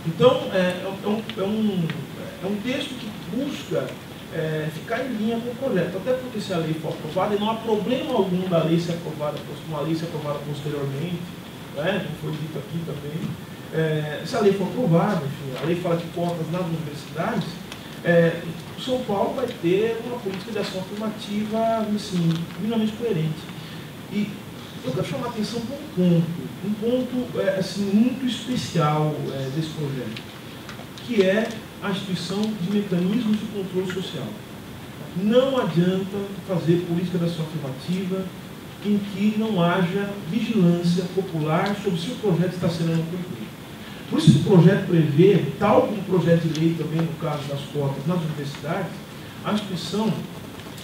Então, é um texto que busca ficar em linha com o projeto, até porque se a lei for aprovada, e não há problema algum da lei ser aprovada, uma lei ser aprovada posteriormente, né, como foi dito aqui também, se a lei for aprovada, enfim, a lei fala de cotas nas universidades, São Paulo vai ter uma política de ação afirmativa, assim, minimamente coerente. E eu quero chamar a atenção para um ponto assim, muito especial desse projeto, que é a instituição de mecanismos de controle social. Não adianta fazer política de ação afirmativa em que não haja vigilância popular sobre se o projeto está sendo cumprido. Por isso, esse projeto prevê, tal como o projeto de lei também no caso das cotas nas universidades, a instituição,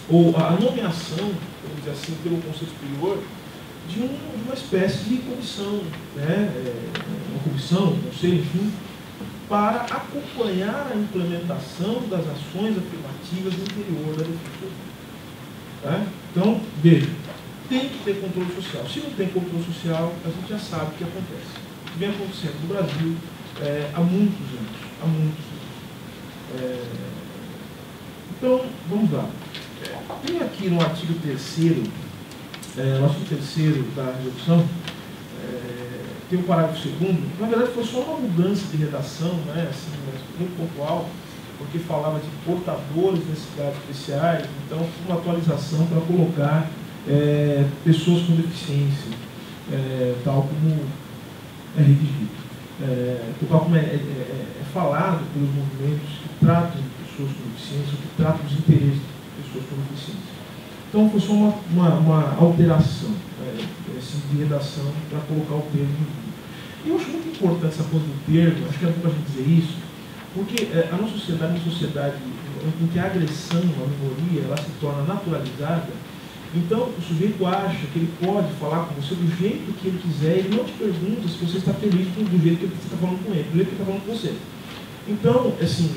ou a nomeação, vamos dizer assim, pelo Conselho Superior, de uma espécie de comissão, né, uma comissão, um conselho, enfim, para acompanhar a implementação das ações afirmativas no interior da defesa. Tá? Então, veja, tem que ter controle social. Se não tem controle social, a gente já sabe o que acontece. O que vem acontecendo no Brasil há muitos anos. Há muitos anos. Então, vamos lá. Tem aqui no artigo 3º, no artigo 3º da resolução, tem o parágrafo 2º, na verdade foi só uma mudança de redação, né, assim, muito pontual, porque falava de portadores de necessidades especiais, então foi uma atualização para colocar pessoas com deficiência, tal como é redigido, tal como é falado pelos movimentos que tratam de pessoas com deficiência, ou que tratam dos interesses de pessoas com deficiência. Então foi só uma alteração assim, de redação para colocar o termo em vídeo. E eu acho muito importante essa coisa do termo, acho que é bom para a gente dizer isso, porque a nossa sociedade é uma sociedade em que a agressão à minoria ela se torna naturalizada. Então o sujeito acha que ele pode falar com você do jeito que ele quiser, ele não te pergunta se você está feliz do jeito que você está falando com ele, do jeito que ele está falando com você. Então, assim,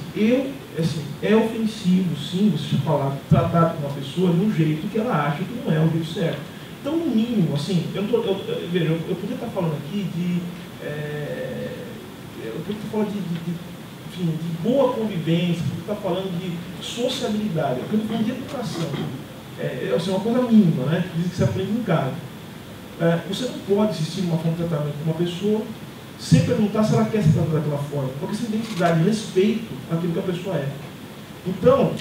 é ofensivo, sim, você falar, tratar com uma pessoa de um jeito que ela acha que não é o jeito certo. Então, no mínimo, assim, eu poderia estar falando aqui eu poderia estar falando de boa convivência, eu poderia estar falando de sociabilidade, eu poderia estar falando de educação. É uma coisa mínima, né? Que diz que se aprende em casa. Você não pode assistir uma forma de tratamento com uma pessoa sem perguntar se ela quer se tratar daquela forma, porque essa identidade, respeito àquilo que a pessoa é. Então,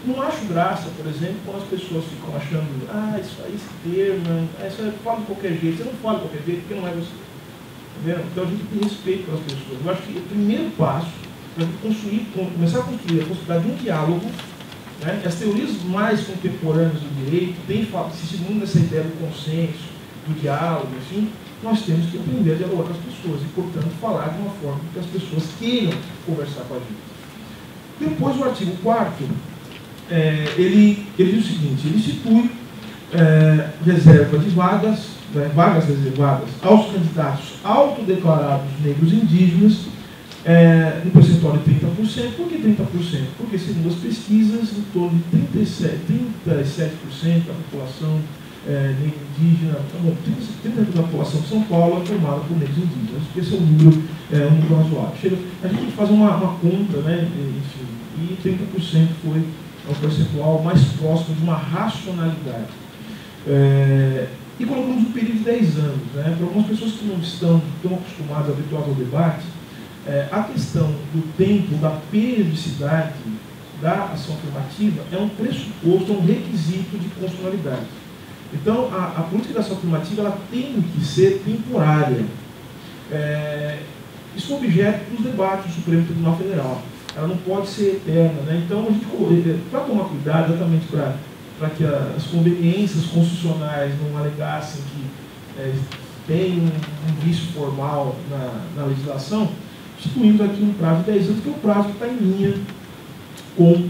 não acho graça, por exemplo, quando as pessoas ficam achando, isso aí, esse termo, isso aí fala de qualquer jeito. Você não fala de qualquer jeito, porque não é você. Entendeu? Então a gente tem respeito pelas pessoas. Eu acho que o primeiro passo para começar a construir a possibilidade de um diálogo, né? As teorias mais contemporâneas do direito têm insistido muito nessa ideia do consenso, do diálogo, enfim. Nós temos que aprender a dialogar com as pessoas e, portanto, falar de uma forma que as pessoas queiram conversar com a gente. Depois, o artigo 4º, ele diz o seguinte, ele institui reserva de vagas reservadas aos candidatos autodeclarados negros indígenas, no percentual de 30%. Por que 30%? Porque, segundo as pesquisas, em torno de 37% da população negro indígena, 30% da população de São Paulo é formada por negros indígenas. Esse é um número razoável. A gente faz uma conta, né, enfim, e 30% foi o percentual mais próximo de uma racionalidade. E colocamos um período de 10 anos. Né, para algumas pessoas que não estão tão acostumadas, habituadas ao debate, a questão do tempo, da periodicidade da ação afirmativa é um pressuposto, é um requisito de constitucionalidade. Então, a política de ação afirmativa ela tem que ser temporária. Isso é objeto dos debates do Supremo Tribunal Federal. Ela não pode ser eterna. Né? Então, para tomar cuidado, exatamente para que as conveniências constitucionais não alegassem que tem um vício formal na legislação, instituindo aqui um prazo de 10 anos, que é um prazo que está em linha com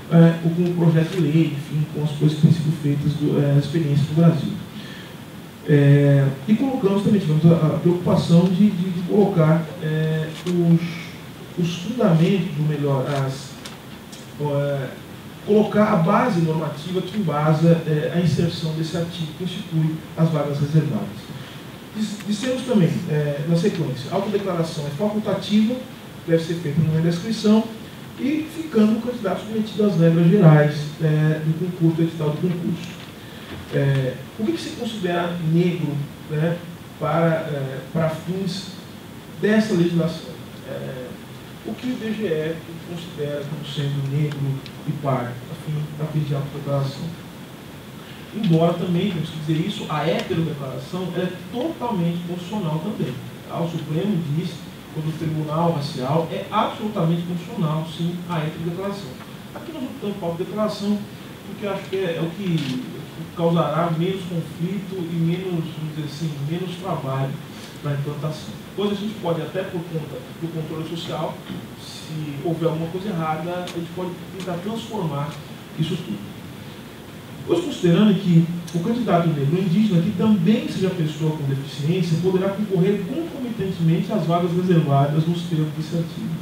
o projeto de lei, enfim, com as coisas que têm sido feitas, as experiências do Brasil. E colocamos também, tivemos a preocupação de colocar os fundamentos, ou melhor, colocar a base normativa que embasa a inserção desse artigo que institui as vagas reservadas. Dissemos também, na sequência, a autodeclaração é facultativa, deve ser feita no momento da inscrição, e ficando o candidato submetido às regras gerais do concurso, do edital do concurso. O que se considera negro, né, para fins dessa legislação? O que o IBGE considera como sendo negro e pardo, a fim de autodeclaração? Embora também, temos que dizer isso, a heterodeclaração é totalmente constitucional também. O Supremo diz, quando o Tribunal Racial é absolutamente constitucional, sim, a heterodeclaração. Aqui nós optamos por autodeclaração, porque acho que é o que causará menos conflito e menos, vamos dizer assim, menos trabalho para a implantação. Pois a gente pode, até por conta do controle social, se houver alguma coisa errada, a gente pode tentar transformar isso tudo. Pois considerando que o candidato negro indígena, que também seja pessoa com deficiência, poderá concorrer concomitantemente às vagas reservadas nos termos desse artigo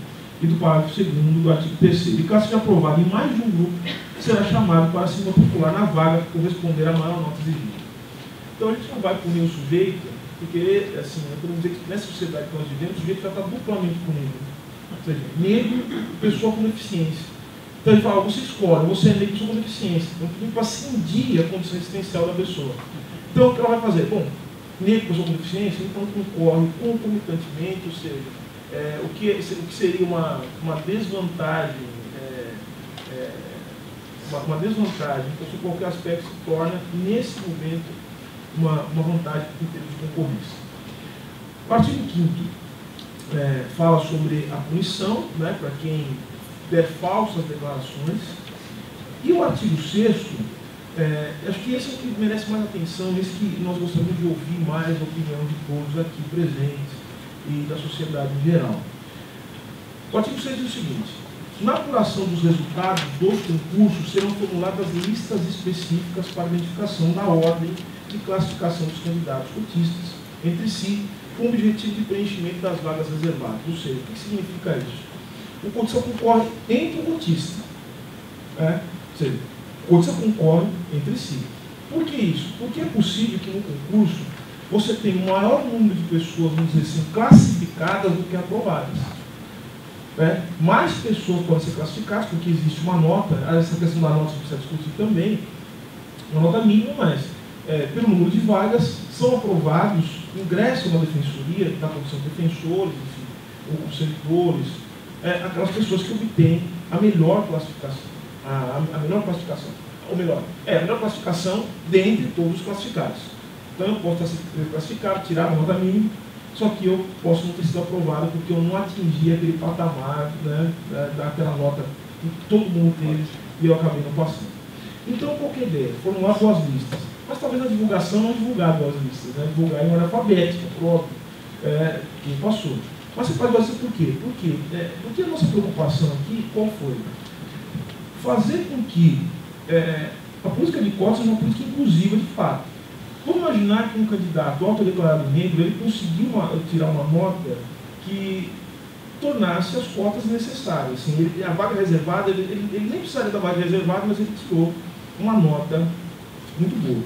e do parágrafo 2º do artigo 3º. E caso seja aprovado em mais de um grupo, será chamado para se matricular na vaga que corresponder à maior nota exigida. Então a gente não vai punir o sujeito, porque, assim, podemos dizer que nessa sociedade que nós vivemos, o sujeito já está duplamente punido. Ou seja, negro, pessoa com deficiência. Então ele fala, você escolhe, você é negro, pessoa com deficiência. Então tem para cindir a condição existencial da pessoa. Então o que ela vai fazer? Bom, negro, pessoa com deficiência, então concorre concomitantemente, ou seja, o que seria uma desvantagem, uma desvantagem, então, sobre qualquer aspecto, se torna, nesse momento, uma vantagem em termos de concorrência. O artigo 5º fala sobre a punição, né, para quem der falsas declarações. E o artigo 6º, acho que esse é o que merece mais atenção, esse que nós gostaríamos de ouvir mais a opinião de todos aqui presentes e da sociedade em geral. O artigo 6 diz o seguinte: na apuração dos resultados dos concursos serão formuladas listas específicas para identificação da ordem de classificação dos candidatos cotistas entre si, com o objetivo de preenchimento das vagas reservadas. Ou seja, o que significa isso? O cotista concorre entre o cotista. Ou seja, o cotista concorre entre si. Por que isso? Porque é possível que no concurso você tenha um maior número de pessoas, vamos dizer assim, classificadas do que aprovadas. Mais pessoas podem ser classificadas, porque existe uma nota, essa questão da nota precisa discutir também, uma nota mínima, mas pelo número de vagas são aprovados, ingressam na defensoria, da comissão de defensores, enfim, ou servidores, aquelas pessoas que obtêm a melhor classificação. A melhor classificação. Ou melhor, a melhor classificação dentre todos os classificados. Então eu posso estar classificado, tirar a nota mínima, só que eu posso não ter sido aprovado porque eu não atingi aquele patamar, né, daquela nota que todo mundo teve e eu acabei não passando. Então, qual que é a ideia? Formular duas listas. Mas talvez a divulgação não divulgar duas listas, né? Divulgar em ordem alfabética, próprio, quem passou. Mas você pode fazer por quê? Porque a nossa preocupação aqui, qual foi? Fazer com que a política de cotas seja uma política inclusiva de fato. Vamos imaginar que um candidato autodeclarado negro, ele conseguiu tirar uma nota que tornasse as cotas necessárias. Assim, a vaga reservada, ele nem precisaria da vaga reservada, mas ele tirou uma nota muito boa.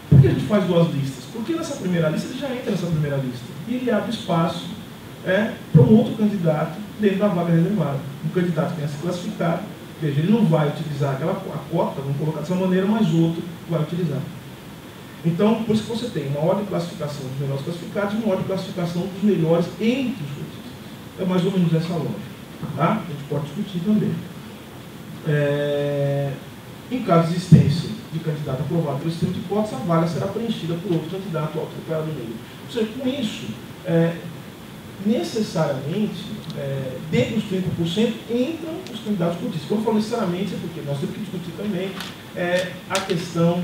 Por que a gente faz duas listas? Porque nessa primeira lista, ele já entra nessa primeira lista. E ele abre espaço para um outro candidato dentro da vaga reservada. Um candidato que tenha se classificado, veja, ele não vai utilizar a cota, vamos colocar dessa maneira, mas outro vai utilizar. Então, por isso que você tem uma ordem de classificação dos melhores classificados e uma ordem de classificação dos melhores entre os cotistas. É mais ou menos essa lógica. Tá? A gente pode discutir também. Em caso de existência de candidato aprovado pelo sistema de cotas, a vaga será preenchida por outro candidato autodeclarado negro. Ou seja, com isso, necessariamente, dentro dos 30% entram os candidatos cotistas. Quando eu falo necessariamente, é porque nós temos que discutir também a questão,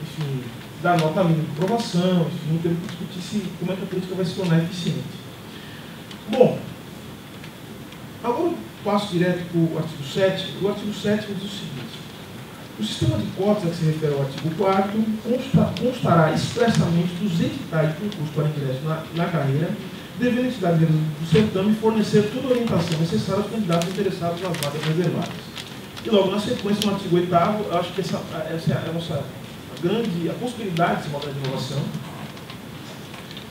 enfim, da nota mínima de aprovação, enfim, temos que discutir como é que a política vai se tornar eficiente. Bom, agora eu passo direto para o artigo 7. O artigo 7 diz o seguinte: o sistema de cotas a que se refere ao artigo 4º constará expressamente dos editais de concurso para ingresso na carreira, devendo a entidade do certame fornecer toda a orientação necessária aos candidatos interessados nas vagas reservadas. E logo na sequência, no artigo 8º, eu acho que essa é a nossa a possibilidade de ser uma grande inovação.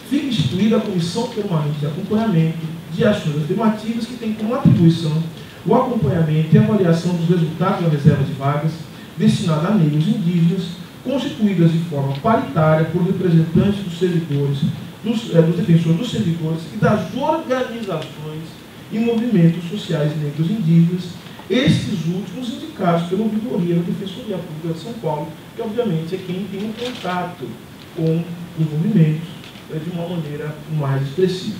fica instituída a Comissão Permanente de Acompanhamento de Ações Afirmativas, que tem como atribuição o acompanhamento e avaliação dos resultados da reserva de vagas destinada a negros indígenas, constituídas de forma paritária por representantes dos servidores, dos defensores dos servidores e das organizações e movimentos sociais negros indígenas, estes últimos indicados pela Ouvidoria da Defensoria Pública de São Paulo, que obviamente é quem tem um contato com os movimentos de uma maneira mais expressiva.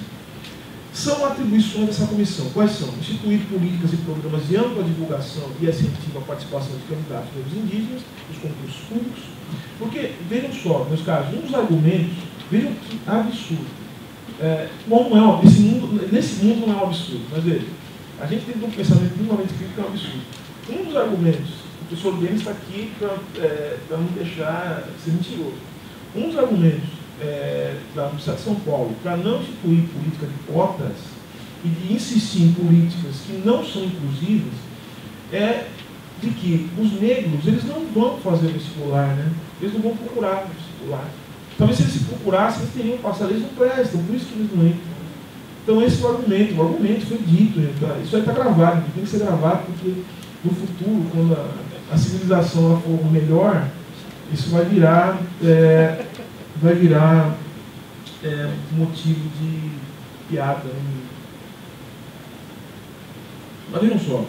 São atribuições dessa comissão. Quais são? Instituir políticas e programas de ampla divulgação e incentivo à participação de candidatos negros indígenas nos concursos públicos. Porque, vejam só, meus caros, um dos argumentos, vejam que absurdo. Bom, não é nesse mundo não é um absurdo, mas veja, a gente tem um pensamento minimamente crítico que é um absurdo. Um dos argumentos, o professor Denis está aqui para não deixar ser mentiroso. Um dos argumentos da Universidade de São Paulo para não instituir política de cotas e de insistir em políticas que não são inclusivas é de que os negros, eles não vão fazer vestibular, né? Eles não vão procurar vestibular. Talvez se eles se procurassem, eles teriam passado, eles não prestam, por isso que eles não entram. Então esse é o argumento foi dito, então, isso aí está gravado, tem que ser gravado, porque no futuro, quando a civilização for melhor, isso vai virar motivo de piada. Mas vejam só.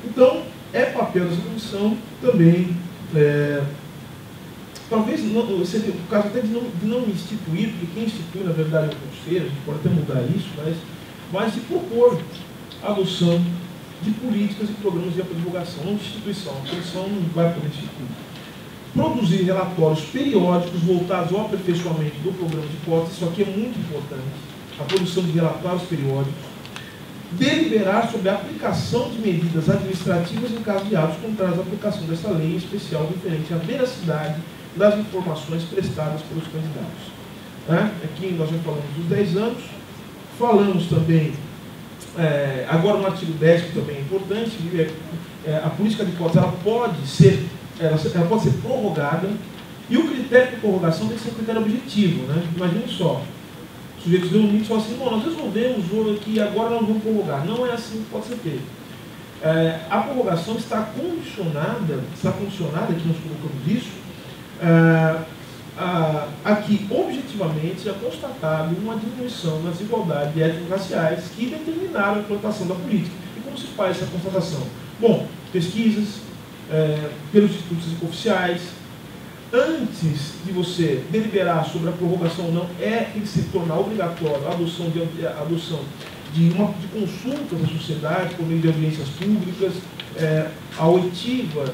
Então, é papel dessa comissão também, talvez não, seria o caso até de não instituir, porque quem institui, na verdade, é o conselho, a gente pode até mudar isso, mas de propor a adoção de políticas e programas de divulgação, não de instituição. A comissão não vai poder instituir. Produzir relatórios periódicos voltados ao aperfeiçoamento do programa de cotas, isso aqui é muito importante, a produção de relatórios periódicos. Deliberar sobre a aplicação de medidas administrativas em caso de atos contrários à aplicação dessa lei, em especial referente à veracidade das informações prestadas pelos candidatos. Aqui nós já falamos dos 10 anos, falamos também, agora no artigo 10, que também é importante, a política de cotas ela pode ser prorrogada, e o critério de prorrogação tem que ser um critério objetivo. Imagine só, os sujeitos reunidos falam assim, nós resolvemos que agora nós vamos prorrogar. Não é assim que pode ser feito. A prorrogação está condicionada, aqui nós colocamos isso, aqui objetivamente é constatado uma diminuição nas desigualdades étnico-raciais que determinaram a implantação da política. E como se faz essa constatação? Bom, pesquisas, pelos institutos oficiais. Antes de você deliberar sobre a prorrogação ou não, tem que se tornar obrigatório a adoção de consulta da sociedade por meio de audiências públicas, a oitiva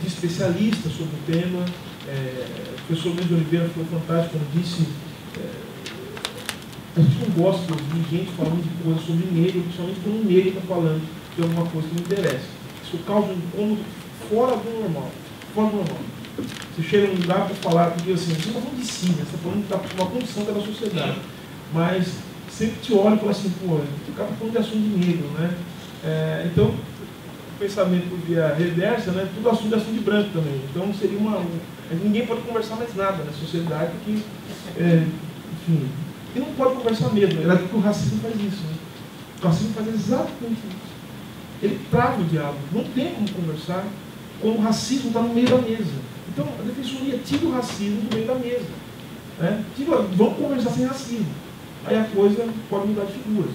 de especialistas sobre o tema. O professor Luiz Oliveira foi fantástico quando disse a gente não gosta de ouvir gente falando de coisas sobre negro, principalmente quando o negro está falando de alguma coisa que não interessa. Isso causa um incômodo fora do normal. Você chega num lugar para falar, porque assim, você está falando de si, você está falando de uma condição da sociedade, mas sempre te olha e fala assim, pô, o cara está falando de assunto de negro, né? Então, o pensamento por via reversa, né? Tudo assunto de assunto de branco também. Então, seria ninguém pode conversar mais nada na sociedade, porque, enfim, e não pode conversar mesmo. É que o racismo faz isso, né? O racismo faz exatamente isso. Ele trava o diálogo, não tem como conversar quando o racismo está no meio da mesa. Então, a defensoria tira o racismo do meio da mesa. Vamos conversar sem racismo. Aí a coisa pode mudar de figuras.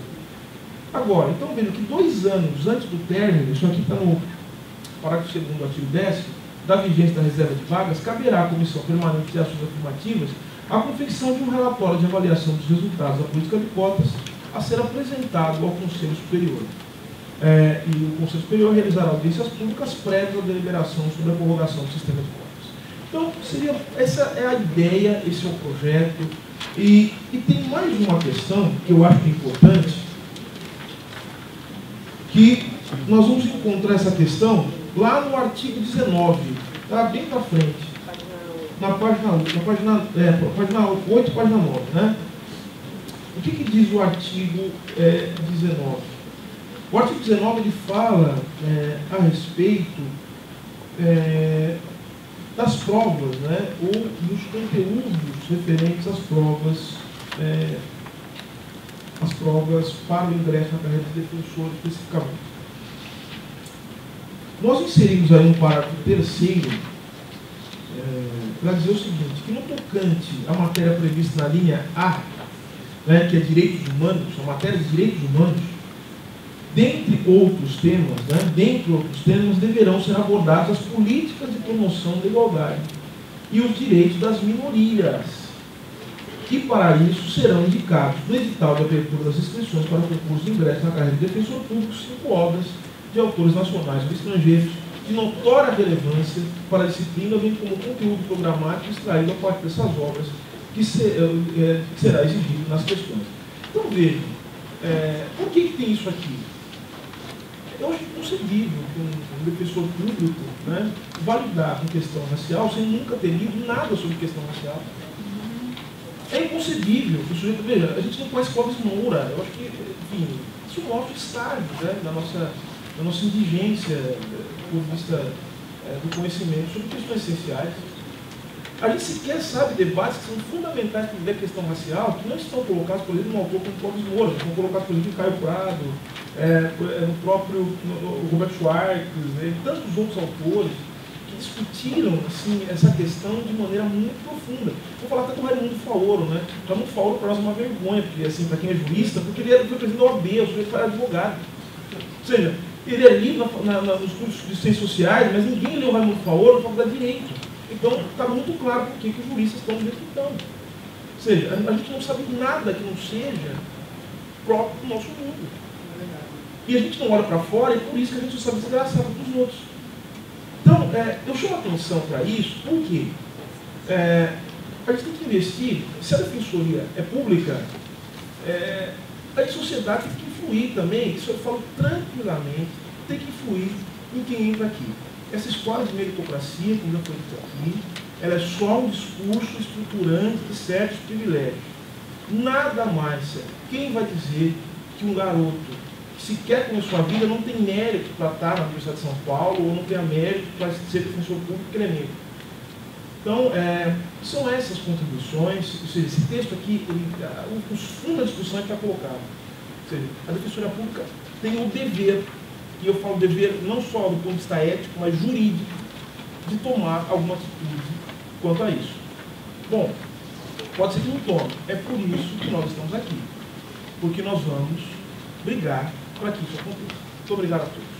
Agora, então, vendo que 2 anos antes do término, isso aqui está no parágrafo 2º do artigo 10º, da vigência da reserva de vagas, caberá à Comissão Permanente de Ações Afirmativas a confecção de um relatório de avaliação dos resultados da política de cotas a ser apresentado ao Conselho Superior. E o Conselho Superior realizará audiências públicas prévias à deliberação sobre a prorrogação do sistema de cotas. Então, essa é a ideia, esse é o projeto. E tem mais uma questão que eu acho que é importante, que nós vamos encontrar essa questão lá no artigo 19, está bem para frente, na página 8, página 9, né? O que diz o artigo 19? O artigo 19 ele fala a respeito das provas, né, ou dos conteúdos referentes às provas para o ingresso na carreira de defensor especificamente. Nós inserimos aí um parágrafo terceiro para dizer o seguinte, que no tocante à matéria prevista na linha A, né, que é direitos humanos, a matéria de direitos humanos, dentre outros temas, deverão ser abordadas as políticas de promoção da igualdade e os direitos das minorias, que para isso serão indicados no edital de abertura das inscrições para o concurso de ingresso na carreira de defensor público 5 obras de autores nacionais ou estrangeiros de notória relevância para a disciplina, bem como conteúdo programático extraído a partir dessas obras, que será exigido nas questões. Então vejam, por que tem isso aqui? Eu acho inconcebível que um defensor público, né, validar com questão racial sem nunca ter lido nada sobre questão racial. É inconcebível que o sujeito, veja, a gente não conhece Clóvis Moura, eu acho que, enfim, isso mostra o estágio, né, da nossa indigência por vista do conhecimento sobre questões essenciais. A gente sequer sabe debates que são fundamentais para a questão racial, que não estão colocados, por exemplo, no autor como Clóvis Moura, estão colocados, por exemplo, em Caio Prado, no próprio Robert Schwartz, e tantos outros autores que discutiram assim, essa questão de maneira muito profunda. Vou falar até do Raimundo Faoro, né? O Raimundo Faoro para nós é uma vergonha, porque, assim, para quem é jurista, porque ele foi presidente da OAB, o sujeito foi advogado. Ou seja, ele é lido nos cursos de ciências sociais, mas ninguém leu o Raimundo Faoro na faculdade de Direito. Então, está muito claro por que os juristas estão do jeito que estão. Ou seja, a gente não sabe nada que não seja próprio do nosso mundo. E a gente não olha para fora, e por isso que a gente só sabe desgraçado dos outros. Então, eu chamo a atenção para isso, porque a gente tem que investir, se a defensoria é pública, a sociedade tem que influir também, isso eu falo tranquilamente, tem que influir em quem entra aqui. Essa história de meritocracia, como já foi dito aqui, ela é só um discurso estruturante de certos privilégios. Nada mais. Quem vai dizer que um garoto que sequer começou a vida não tem mérito para estar na Universidade de São Paulo ou não tem mérito para ser defensor público que ele é negro? Então, são essas contribuições, ou seja, esse texto aqui, o fundo da discussão está colocado. Ou seja, a defensoria pública tem o dever, e eu falo dever não só do ponto de vista ético, mas jurídico, de tomar alguma atitude quanto a isso. Bom, pode ser que não tome. É por isso que nós estamos aqui. Porque nós vamos brigar para que isso aconteça. Muito obrigado a todos.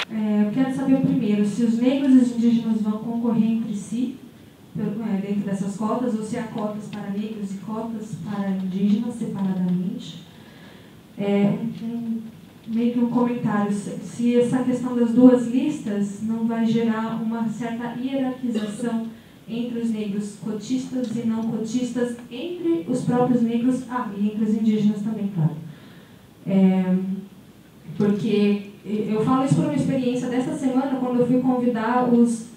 Eu quero saber o primeiro, se os negros e os indígenas vão concorrer entre si, dentro dessas cotas, ou se há cotas para negros e cotas para indígenas separadamente. Meio que um comentário, se essa questão das duas listas não vai gerar uma certa hierarquização entre os negros cotistas e não cotistas, entre os próprios negros, e entre os indígenas também, claro. Porque eu falo isso por uma experiência dessa semana, quando eu fui convidar os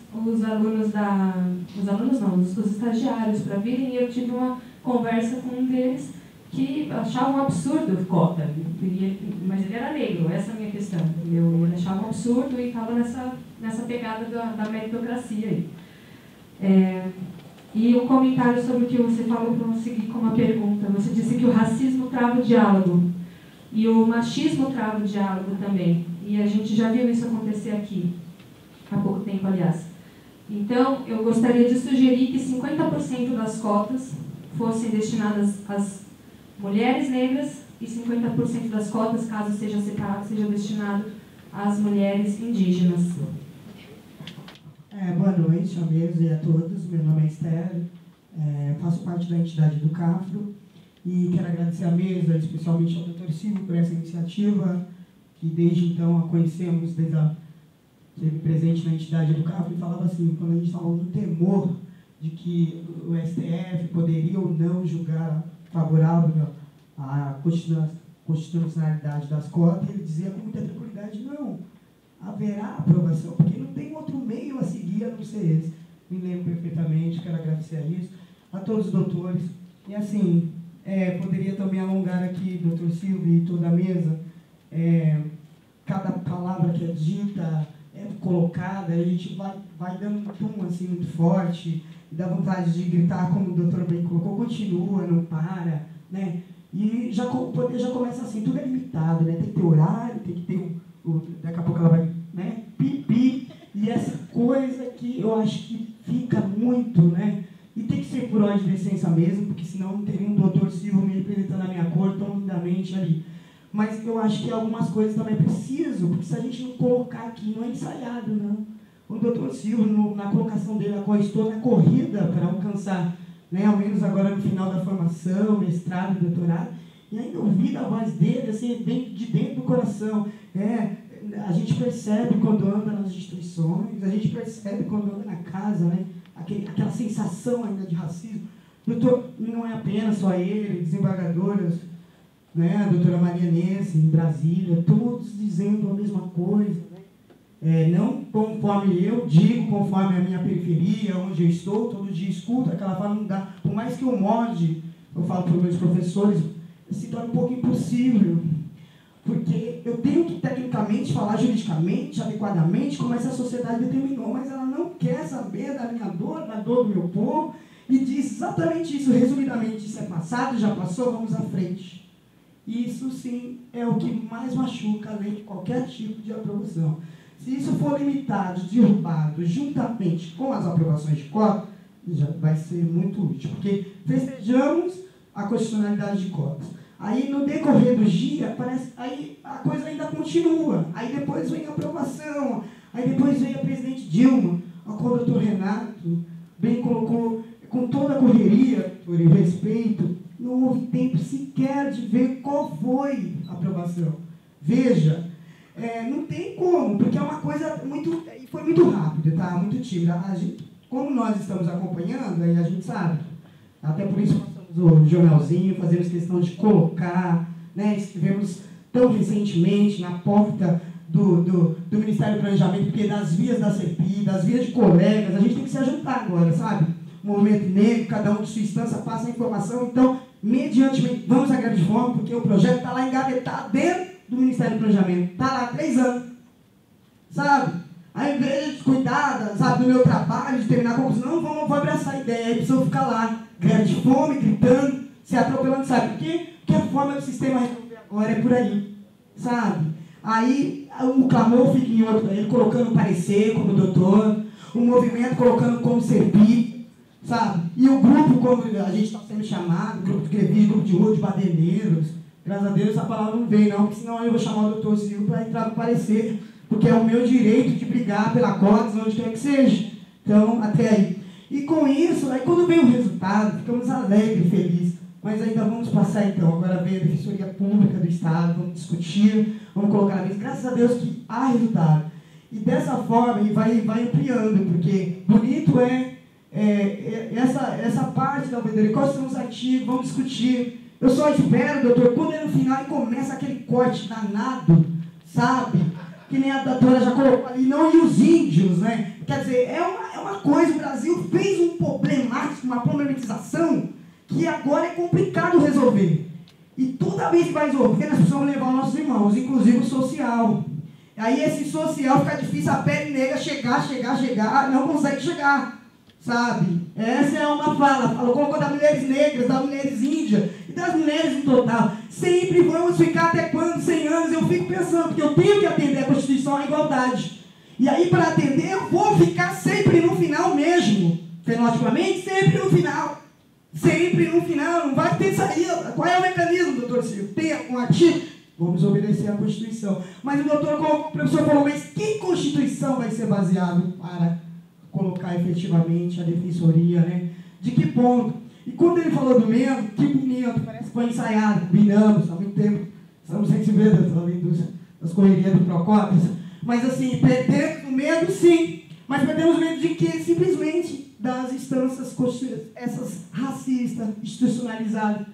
estagiários para virem, e eu tive uma conversa com um deles que achava um absurdo cota, mas ele era negro, essa é a minha questão. Ele achava um absurdo e estava nessa pegada da meritocracia aí. E um comentário sobre o que você falou, para eu seguir com uma pergunta. Você disse que o racismo trava o diálogo e o machismo trava o diálogo também. E a gente já viu isso acontecer aqui, há pouco tempo, aliás. Então, eu gostaria de sugerir que 50% das cotas fossem destinadas às mulheres negras e 50% das cotas, caso seja separado, seja destinado às mulheres indígenas. Boa noite a mesmo e a todos. Meu nome é Esther, faço parte da entidade do CAFRO e quero agradecer à mesa, especialmente ao Dr. Silvio, por essa iniciativa, que desde então a conhecemos, desde a esteve presente na entidade do CAFRO, e falava assim, quando a gente estava no temor de que o STF poderia ou não julgar favorável à constitucionalidade das cotas, ele dizia com muita tranquilidade, não, haverá aprovação, porque não tem outro meio a seguir a não ser esse. Me lembro perfeitamente, quero agradecer a isso, a todos os doutores. E assim, poderia também alongar aqui, doutor Silvio e toda a mesa, cada palavra que é dita colocada, a gente vai dando um tom assim, muito forte, e dá vontade de gritar, como o doutor bem colocou, continua, não para, né? E o poder já começa assim, tudo é limitado, né? Tem que ter horário, tem que ter daqui a pouco ela vai, né? Pipi, e essa coisa que eu acho que fica muito, né? E tem que ser por ordem de licença mesmo, porque senão não teria um doutor Silva me representando a minha cor tão lindamente ali. Mas eu acho que algumas coisas também preciso, porque se a gente não colocar aqui, não é ensaiado, não. O doutor Silva, na colocação dele, a qual estou na corrida para alcançar, né, ao menos agora no final da formação, mestrado, doutorado, e ainda ouvir a voz dele, assim, de dentro do coração. A gente percebe quando anda nas instituições, a gente percebe quando anda na casa, né, aquela sensação ainda de racismo. Doutor, não é apenas só ele, desembargadoras, né, a doutora Maria Nesse, em Brasília, todos dizendo a mesma coisa, né? Não conforme eu digo, conforme a minha periferia, onde eu estou, todo dia escuto aquela fala, não dá. Por mais que eu morde, eu falo para os meus professores, se torna um pouco impossível, porque eu tenho que tecnicamente falar juridicamente, adequadamente, como essa sociedade determinou, mas ela não quer saber da minha dor, da dor do meu povo, e diz exatamente isso, resumidamente, isso é passado, já passou, vamos à frente. Isso, sim, é o que mais machuca, além de qualquer tipo de aprovação. Se isso for limitado, derrubado, juntamente com as aprovações de cota, já vai ser muito útil, porque festejamos a constitucionalidade de cotas. Aí, no decorrer do dia, aí a coisa ainda continua. Aí depois vem a aprovação, aí depois vem a presidente Dilma, a qual o doutor Renato bem colocou, com toda a correria, por respeito, não houve tempo sequer de ver qual foi a aprovação. Veja, não tem como, porque é uma coisa muito... E foi muito rápido, tá? Muito tímida. Como nós estamos acompanhando, aí a gente sabe, até por isso nós estamos no jornalzinho, fazemos questão de colocar, né? Estivemos tão recentemente na porta do Ministério do Planejamento, porque das vias da CEPI, das vias de colegas, a gente tem que se ajuntar agora, sabe? O movimento negro, cada um de sua instância passa a informação, então, mediante, vamos à greve de fome, porque o projeto está lá engavetado dentro do Ministério do Planejamento, está lá há 3 anos, sabe? Ao invés de cuidar, sabe, do meu trabalho, de terminar a conclusão, não, vou abraçar a ideia, aí precisa ficar lá, greve de fome, gritando, se atropelando, sabe por quê? Porque a forma do sistema resolver agora é por aí, sabe? Aí o clamor fica em outro, ele colocando parecer como doutor, o movimento colocando como servir, sabe? E o grupo, como a gente está sendo chamado, grupo de grevistas, grupo de rua, de baderneiros, graças a Deus essa palavra não veio não, porque senão eu vou chamar o doutor Silvio para entrar no parecer, porque é o meu direito de brigar pela cota, onde quer que seja. Então, até aí. E com isso, aí quando vem o resultado, ficamos alegres e felizes. Mas ainda vamos passar então, agora vem a Defensoria Pública do Estado, vamos discutir, vamos colocar na mesa. Graças a Deus que há resultado. E dessa forma, ele vai ampliando, porque bonito essa parte da ouvidoria, quais são os artigos, vamos discutir. Eu só espero, doutor, quando é no final e começa aquele corte danado, sabe? Que nem a doutora já colocou ali, não, e os índios, né? Quer dizer, é uma coisa, o Brasil fez um problemático, uma problematização, que agora é complicado resolver. E toda vez que vai resolver, nós precisamos levar os nossos irmãos, inclusive o social. Aí esse social fica difícil, a pele negra chegar, não consegue chegar, sabe? Essa é uma fala, colocou das mulheres negras, das mulheres índias, e das mulheres no total. Sempre vamos ficar até quando? 100 anos, eu fico pensando, porque eu tenho que atender a Constituição à igualdade. E aí, para atender, eu vou ficar sempre no final mesmo. Fenotipamente, sempre no final. Sempre no final, não vai ter saída. Qual é o mecanismo, doutor Silvio? Tem um artigo? Vamos obedecer à Constituição. Mas o professor falou, mas que Constituição vai ser baseado para colocar efetivamente a defensoria, né? De que ponto? E quando ele falou do medo, que bonito, parece que foi ensaiado, combinamos há muito tempo, estamos sem se ver, além das correrias do Procotas, mas assim, perdemos o medo, sim, mas perdemos o medo de que simplesmente das instâncias, essas racistas, institucionalizadas,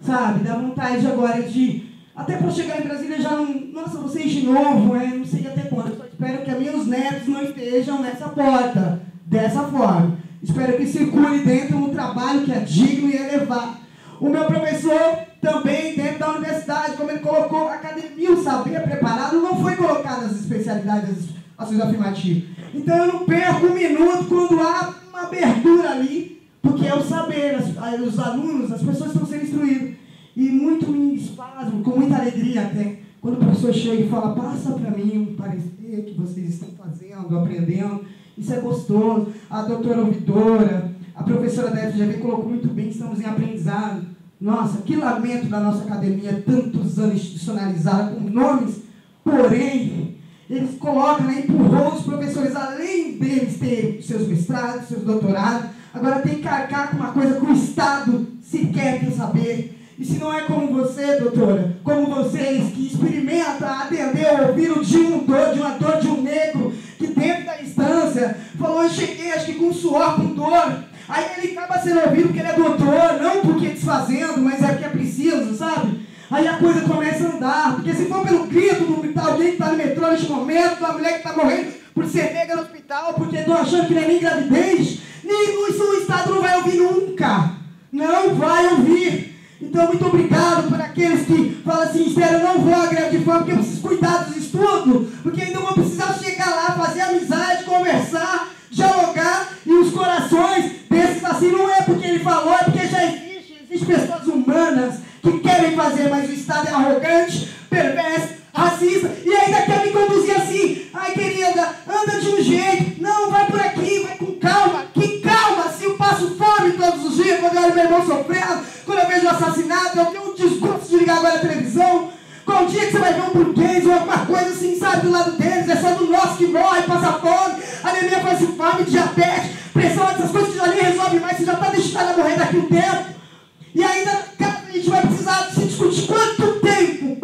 sabe, da vontade agora de, até para chegar em Brasília já não, nossa, vocês de novo, não sei até quando, eu só espero que meus netos não estejam nessa porta, dessa forma. Espero que circule dentro um trabalho que é digno e elevado. O meu professor também, dentro da universidade, como ele colocou, a academia, o saber preparado, não foi colocado as especialidades, ações afirmativas. Então eu não perco um minuto quando há uma abertura ali, porque é o saber, os alunos, as pessoas estão sendo instruídas. E muito me espasmo, com muita alegria até, quando o professor chega e fala, passa para mim um parecer que vocês estão fazendo, aprendendo, isso é gostoso. A doutora ouvidora, a professora da FGV colocou muito bem, estamos em aprendizado. Nossa, que lamento da nossa academia, tantos anos institucionalizada, com nomes, porém, eles colocam, né, empurrou os professores, além deles terem seus mestrados, seus doutorados, agora tem que arcar com uma coisa que o Estado sequer quer saber. E se não é como você, doutora, como vocês que experimentam atender ou ouvir o de uma dor de um negro que dentro da instância falou, eu cheguei acho que com suor, com dor. Aí ele acaba sendo ouvido porque ele é doutor, não porque desfazendo, mas é porque é preciso, sabe? Aí a coisa começa a andar, porque se for pelo grito de alguém que está no metrô neste momento, da mulher que está morrendo por ser negra no hospital, porque estão achando que não é nem gravidez, isso o Estado não vai ouvir nunca. Não vai ouvir. Então, muito obrigado por aqueles que falam assim, Esther, eu não vou à greve de fome porque eu preciso cuidar dos estudos, porque ainda vou precisar chegar lá, fazer amizade, conversar, dialogar, e os corações desses assim, não é porque ele falou, é porque já existem pessoas humanas que querem fazer, mas o Estado é arrogante, perverso, racista, e ainda quer me conduzir assim, ai querida, anda de um jeito, não, vai por aqui, vai com calma, que calma, se eu passo fome todos os dias, quando eu olho meu irmão sofrendo, quando eu vejo um assassinato, eu tenho um desgosto de ligar agora a televisão, qual dia que você vai ver um burguês ou alguma coisa assim, sabe, do lado deles, é só do nosso que morre, passa fome, anemia falciforme, diabetes, pressão, essas coisas que já nem resolve mais, você já está destinado a morrer daqui a um tempo, e ainda, cara, a gente vai precisar se discutir quanto tempo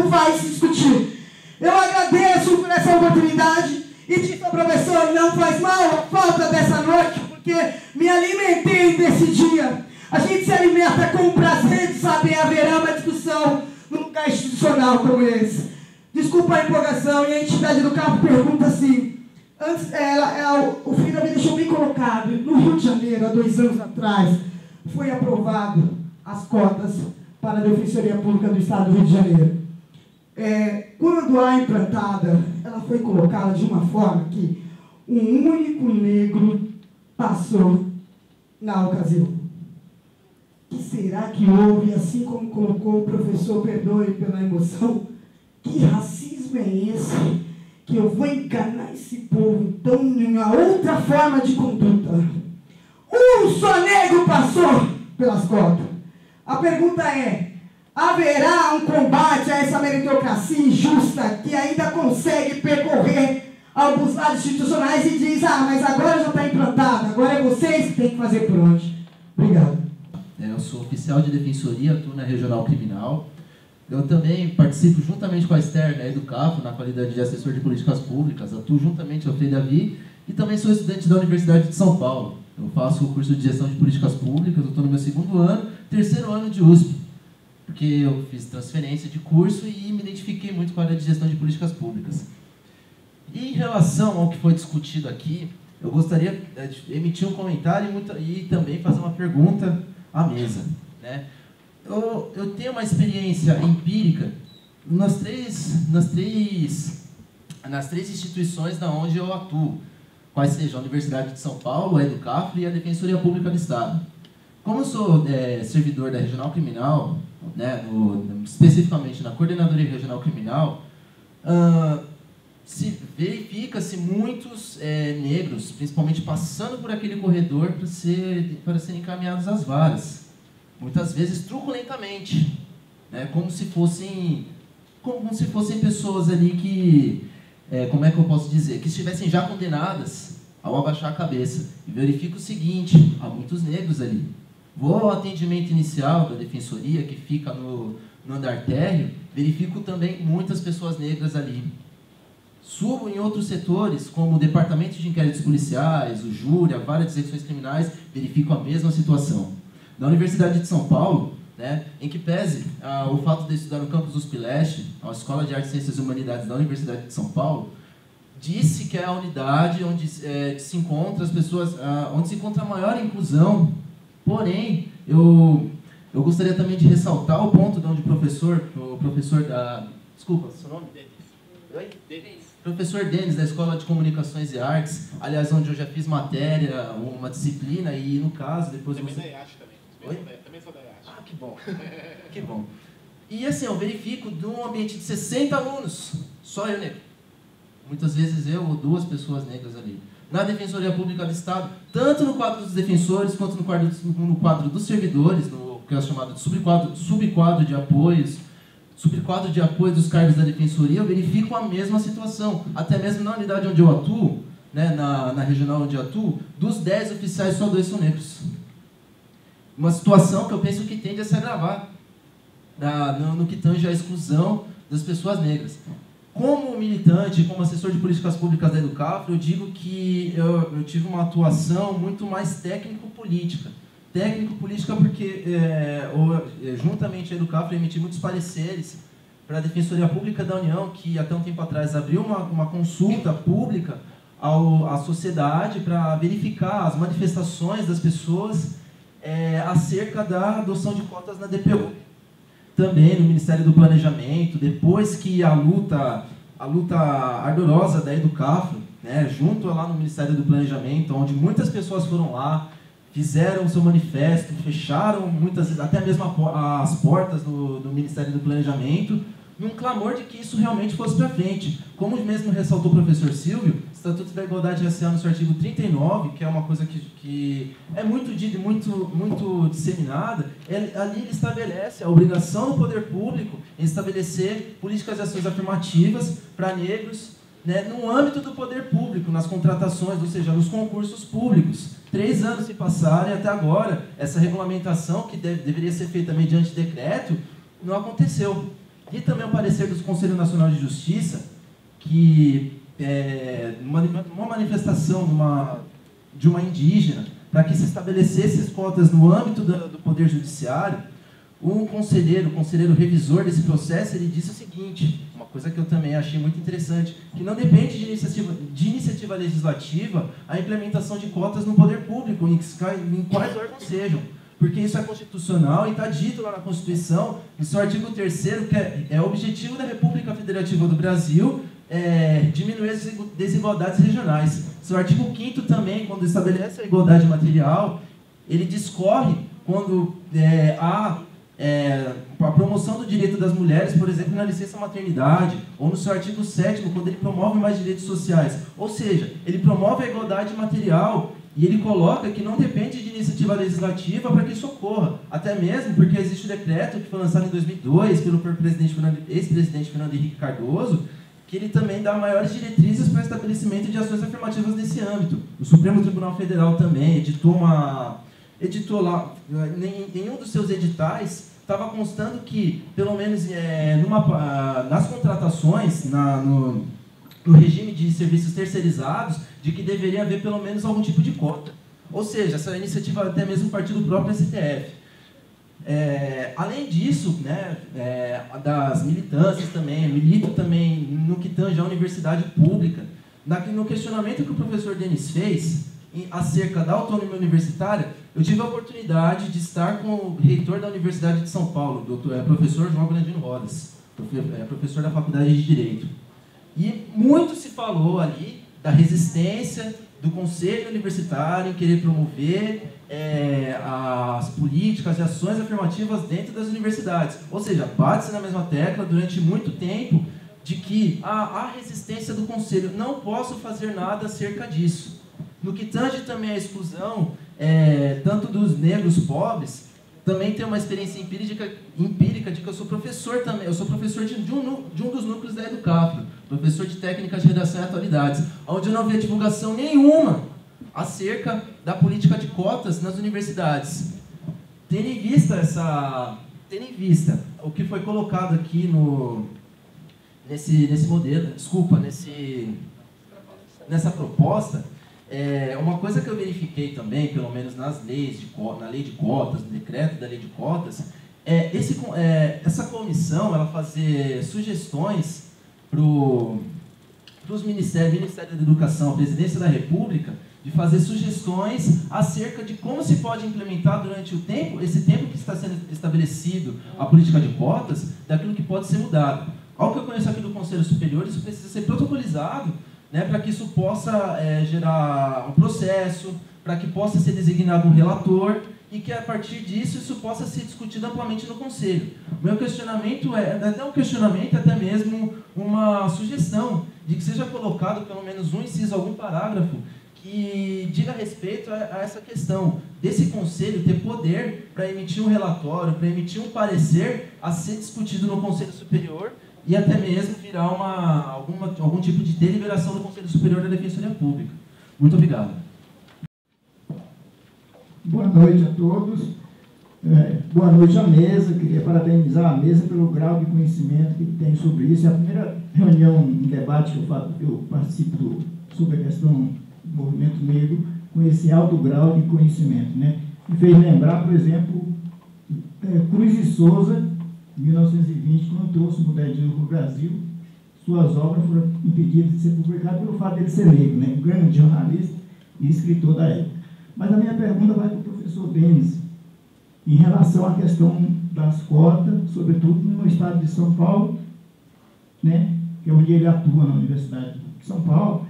vai se discutir. Eu agradeço por essa oportunidade e disse ao professor, não faz mal a falta dessa noite, porque me alimentei desse dia. A gente se alimenta com o prazer de saber haverá uma discussão num lugar institucional como esse. Desculpa a empolgação, e a entidade do campo pergunta assim, antes, o Frida me deixou bem colocado, no Rio de Janeiro, há 2 anos atrás, foi aprovado as cotas para a Defensoria Pública do Estado do Rio de Janeiro. Quando a implantada, ela foi colocada de uma forma que um único negro passou na ocasião. O que será que houve, assim como colocou o professor, perdoe pela emoção, que racismo é esse? Que eu vou enganar esse povo, então, em uma outra forma de conduta. Um só negro passou pelas cotas. A pergunta é, haverá um combate a essa meritocracia injusta que ainda consegue percorrer alguns lados institucionais e diz, mas agora já está implantada, agora é vocês que têm que fazer por onde. Obrigado. Eu sou oficial de defensoria, atuo na Regional Criminal. Eu também participo juntamente com a Esther, na Educafro, na qualidade de assessor de políticas públicas, atuo juntamente ao Frei Davi e também sou estudante da Universidade de São Paulo. Eu faço o curso de gestão de políticas públicas, eu estou no meu 2º ano, 3º ano de USP, porque eu fiz transferência de curso e me identifiquei muito com a área de gestão de políticas públicas. E em relação ao que foi discutido aqui, eu gostaria de emitir um comentário e também fazer uma pergunta à mesa, né? Eu tenho uma experiência empírica nas três instituições da onde eu atuo, quais sejam a Universidade de São Paulo, a Educafro e a Defensoria Pública do Estado. Como eu sou servidor da Regional Criminal, né, especificamente na Coordenadoria Regional Criminal, verifica-se muitos negros, principalmente passando por aquele corredor para serem encaminhados às varas. Muitas vezes truculentamente, né, como se fossem pessoas ali que, como é que eu posso dizer, que estivessem já condenadas ao abaixar a cabeça. E verifico o seguinte, há muitos negros ali. Vou ao atendimento inicial da defensoria, que fica no andar térreo, verifico também muitas pessoas negras ali. Subo em outros setores, como o Departamento de Inquéritos Policiais, o Júri, a Vara de Execuções Criminais, verifico a mesma situação. Na Universidade de São Paulo, né, em que pese o fato de estudar no campus USP Leste, a Escola de Artes, Ciências e Humanidades da Universidade de São Paulo, disse que é a unidade onde se encontra as pessoas, onde se encontra a maior inclusão. Porém, eu gostaria também de ressaltar o ponto de onde o professor da... Desculpa, seu nome? Oi? Denis. Professor Denis, da Escola de Comunicações e Artes, aliás, onde eu já fiz matéria, uma disciplina, e no caso, depois também você... da IASH também. Também sou da IASH. Ah, que bom. Que bom. E assim, eu verifico de um ambiente de 60 alunos, só eu negro. Muitas vezes eu ou 2 pessoas negras ali. Na Defensoria Pública do Estado, tanto no quadro dos defensores, quanto no quadro dos servidores, no que é chamado de subquadro de apoios, subquadro de apoio dos cargos da Defensoria, eu verifico a mesma situação. Até mesmo na unidade onde eu atuo, né, na regional onde eu atuo, dos 10 oficiais, só 2 são negros. Uma situação que eu penso que tende a se agravar no que tange a exclusão das pessoas negras. Como militante, como assessor de políticas públicas da Educafro, eu digo que eu tive uma atuação muito mais técnico-política. Técnico-política porque, juntamente a Educafro, eu emiti muitos pareceres para a Defensoria Pública da União, que até um tempo atrás abriu uma consulta pública à sociedade para verificar as manifestações das pessoas acerca da adoção de cotas na DPU. Também no Ministério do Planejamento, depois que a luta ardorosa da Educafro, né, junto lá no Ministério do Planejamento, onde muitas pessoas foram lá, fizeram o seu manifesto, fecharam muitas vezes até mesmo as portas do Ministério do Planejamento, num clamor de que isso realmente fosse para frente. Como mesmo ressaltou o professor Silvio, o Estatuto da Igualdade Racial, no seu artigo 39, que é uma coisa que é muito disseminada, ali ele estabelece a obrigação do poder público em estabelecer políticas e ações afirmativas para negros, né, no âmbito do poder público, nas contratações, ou seja, nos concursos públicos. 3 anos se passaram e até agora essa regulamentação, que deveria ser feita mediante decreto, não aconteceu. E também o parecer do Conselho Nacional de Justiça, que uma manifestação de uma indígena, para que se estabelecesse as cotas no âmbito do Poder Judiciário, o conselheiro revisor desse processo, ele disse o seguinte, uma coisa que eu também achei muito interessante, que não depende de iniciativa legislativa a implementação de cotas no poder público, em quais órgãos sejam. Porque isso é constitucional e está dito lá na Constituição, no seu artigo 3º, que é o objetivo da República Federativa do Brasil, diminuir as desigualdades regionais. Seu artigo 5º também, quando estabelece a igualdade material, ele discorre quando há a promoção do direito das mulheres, por exemplo, na licença maternidade, ou no seu artigo 7º, quando ele promove mais direitos sociais. Ou seja, ele promove a igualdade material e ele coloca que não depende de iniciativa legislativa para que isso ocorra. Até mesmo porque existe o decreto que foi lançado em 2002 pelo ex-presidente Fernando Henrique Cardoso, que ele também dá maiores diretrizes para o estabelecimento de ações afirmativas nesse âmbito. O Supremo Tribunal Federal também editou lá, em um dos seus editais, estava constando que, pelo menos nas contratações, no regime de serviços terceirizados, de que deveria haver pelo menos algum tipo de cota. Ou seja, essa iniciativa até mesmo partiu do próprio STF. Além disso, né, das militâncias também, milito também no que tange a universidade pública, no questionamento que o professor Denis fez acerca da autonomia universitária, eu tive a oportunidade de estar com o reitor da Universidade de São Paulo, professor João Grandino Rodas, professor da Faculdade de Direito. E muito se falou ali da resistência do Conselho Universitário em querer promover as políticas e ações afirmativas dentro das universidades. Ou seja, bate-se na mesma tecla durante muito tempo de que há resistência do Conselho. Não posso fazer nada acerca disso. No que tange também a exclusão, tanto dos negros pobres, também tenho uma experiência empírica de que eu sou professor também. Eu sou professor de um dos núcleos da Educafro, professor de técnicas de redação e atualidades, onde eu não vi divulgação nenhuma acerca da política de cotas nas universidades. Tendo em vista o que foi colocado aqui nesse modelo, nessa proposta, uma coisa que eu verifiquei também, pelo menos na lei de cotas, no decreto da lei de cotas, essa comissão ela fazer sugestões para os Ministério da Educação, a Presidência da República, de fazer sugestões acerca de como se pode implementar durante esse tempo que está sendo estabelecido a política de cotas, daquilo que pode ser mudado. Ao que eu conheço aqui do Conselho Superior, isso precisa ser protocolizado, né, para que isso possa gerar um processo, para que possa ser designado um relator e que, a partir disso, isso possa ser discutido amplamente no Conselho. O meu questionamento até um questionamento, até mesmo uma sugestão de que seja colocado pelo menos um inciso, algum parágrafo, que diga respeito a essa questão desse Conselho ter poder para emitir um relatório, para emitir um parecer a ser discutido no Conselho Superior e até mesmo virar algum tipo de deliberação do Conselho Superior da Defensoria Pública. Muito obrigado. Boa noite a todos. Boa noite à mesa. Queria parabenizar a mesa pelo grau de conhecimento que tem sobre isso. É a primeira reunião, um debate que eu participo sobre a questão do movimento negro com esse alto grau de conhecimento, né? Me fez lembrar, por exemplo, Cruz e Souza, em 1920, quando trouxe o modernismo para o Brasil. Suas obras foram impedidas de ser publicadas pelo fato dele ser negro, né? Um grande jornalista e escritor da época. Mas a minha pergunta vai para o professor Denis, em relação à questão das cotas, sobretudo no estado de São Paulo, né, que é onde ele atua, na Universidade de São Paulo.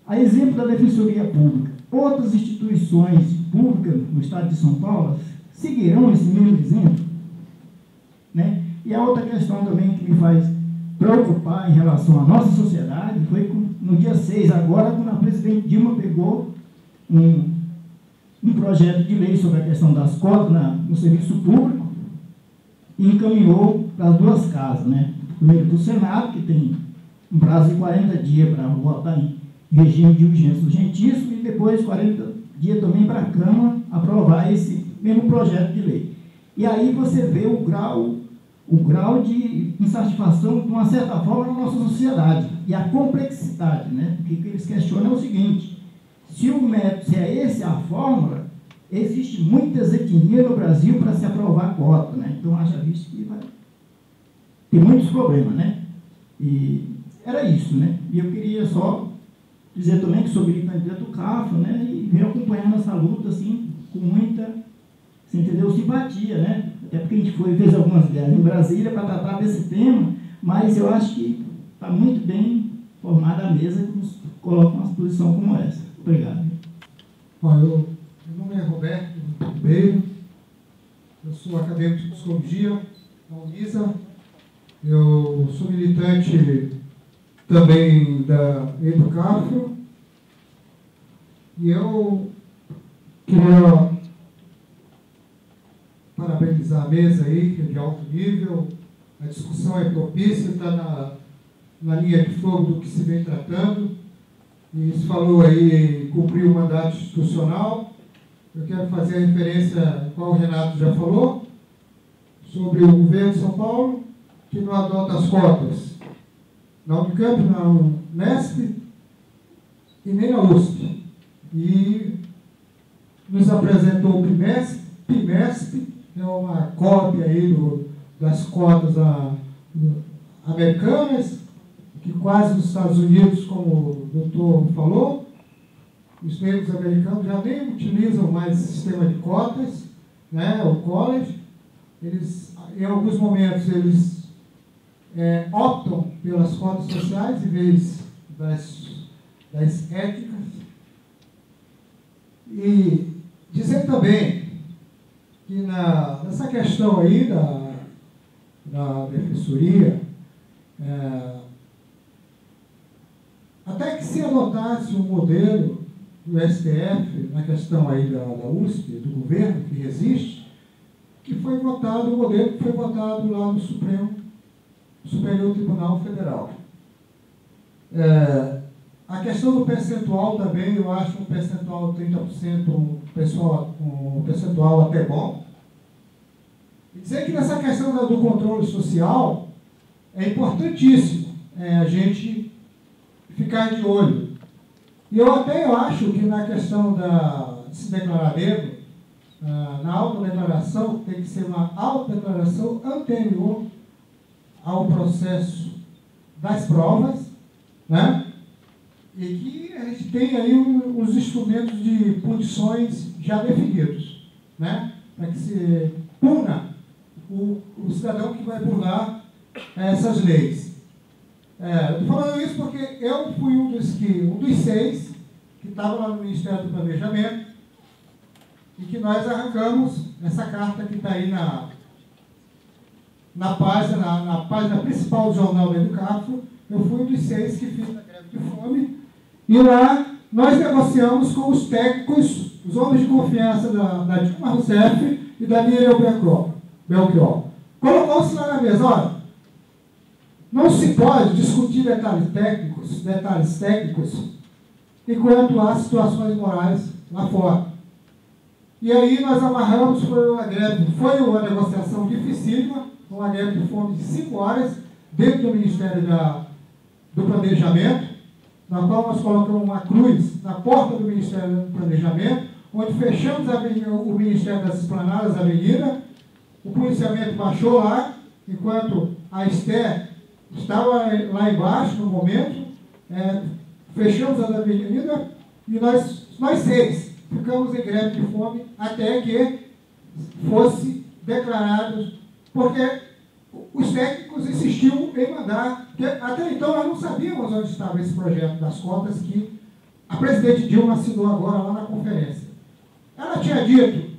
A exemplo da Defensoria Pública, outras instituições públicas no estado de São Paulo seguirão esse mesmo exemplo? Né? E a outra questão também que me faz preocupar em relação à nossa sociedade foi no dia 6, agora, quando a presidente Dilma pegou um projeto de lei sobre a questão das cotas no serviço público e encaminhou para as duas casas, né? Primeiro para o Senado, que tem um prazo de 40 dias para votar em regime de urgência urgentíssimo, e depois 40 dias também para a Câmara aprovar esse mesmo projeto de lei. E aí você vê o grau de insatisfação, de uma certa forma, na nossa sociedade, e a complexidade, né? Porque o que eles questionam é o seguinte: se o método, se é essa a fórmula, existe muitas etnias no Brasil para se aprovar a cota, né? Então, haja visto que vai ter muitos problemas, né? E era isso, né? E eu queria só dizer também que sou militante do CAFRO, né? E venho acompanhando essa luta, assim, com muita, você entendeu, simpatia, né? Até porque a gente fez algumas viagens em Brasília para tratar desse tema, mas eu acho que está muito bem formada a mesa que nos coloca uma posição como essa. Obrigado. Bom, meu nome é Roberto Ribeiro, eu sou acadêmico de psicologia da Unisa, eu sou militante também da Educafro, e eu queria parabenizar a mesa aí, que é de alto nível, a discussão é propícia, está na linha de fogo do que se vem tratando. E se falou aí cumprir o mandato institucional. Eu quero fazer a referência, qual o Renato já falou, sobre o governo de São Paulo, que não adota as cotas na Unicamp, na Unesp e nem na USP. E nos apresentou o PIMESP, que é uma cópia aí das cotas americanas, que quase nos Estados Unidos, como o doutor falou, os negros americanos já nem utilizam mais o sistema de cotas, né, o college. Eles, em alguns momentos, eles optam pelas cotas sociais em vez das éticas. E dizer também que nessa questão aí da defensoria, até que se adotasse um modelo do STF, na questão aí da USP, do governo que resiste, que foi votado, o modelo que foi votado lá no Superior Tribunal Federal. A questão do percentual também, eu acho um percentual de 30%, um percentual até bom. E dizer que nessa questão do controle social é importantíssimo a gente ficar de olho. E eu acho que na questão de se declarar negro, na autodeclaração, tem que ser uma autodeclaração anterior ao processo das provas, né? E que a gente tem aí os instrumentos de punições já definidos, né? Para que se puna o cidadão que vai burlar essas leis. Estou falando isso porque eu fui um dos 6 que estavam lá no Ministério do Planejamento e que nós arrancamos essa carta que está aí na página principal do Jornal do Educafro. Eu fui um dos 6 que fiz a greve de fome e lá nós negociamos com os técnicos, os homens de confiança da Dilma Rousseff e da Miriam Belchior. Colocou-se lá na mesa, olha, não se pode discutir detalhes técnicos enquanto há situações morais lá fora. E aí nós amarramos, foi uma negociação dificílima, uma greve de fome de 5 horas, dentro do Ministério do Planejamento, na qual nós colocamos uma cruz na porta do Ministério do Planejamento, onde fechamos o Ministério das Esplanadas, a avenida, o policiamento baixou lá, enquanto a Esther estava lá embaixo no momento, fechamos a avenida e nós 6 ficamos em greve de fome até que fosse declarado, porque os técnicos insistiam em mandar, porque até então nós não sabíamos onde estava esse projeto das cotas que a presidente Dilma assinou agora lá na conferência. Ela tinha dito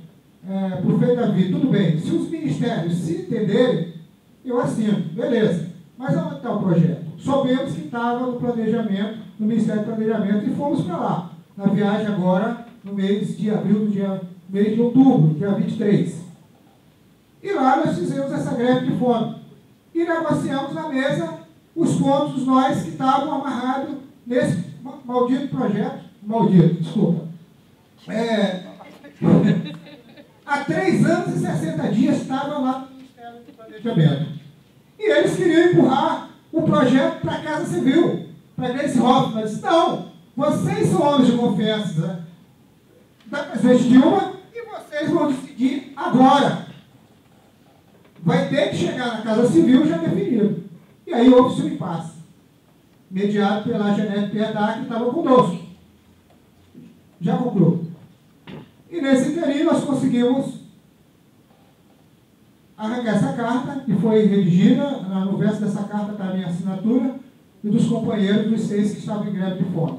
para o Frei Davi, tudo bem, se os ministérios se entenderem, eu assino, beleza. Mas onde está o projeto? Soubemos que estava no planejamento, no Ministério do Planejamento, e fomos para lá, na viagem agora, no mês de abril, mês de outubro, dia 23. E lá nós fizemos essa greve de fome. E negociamos na mesa os pontos nós que estavam amarrados nesse maldito projeto. Desculpa. Há 3 anos e 60 dias estavam lá no Ministério do Planejamento. E eles queriam empurrar o projeto para a Casa Civil, para a Gleice Hoffmann. Eu disse, não, vocês são homens de confiança da presidente Dilma e vocês vão decidir agora. Vai ter que chegar na Casa Civil já definido. E aí houve-se um impasse, mediado pela Janete Piedade, que estava conosco. Já concluo. E nesse interim nós conseguimos arrancar essa carta, que foi redigida, no verso dessa carta está a minha assinatura, e dos companheiros dos 6 que estavam em greve de fome.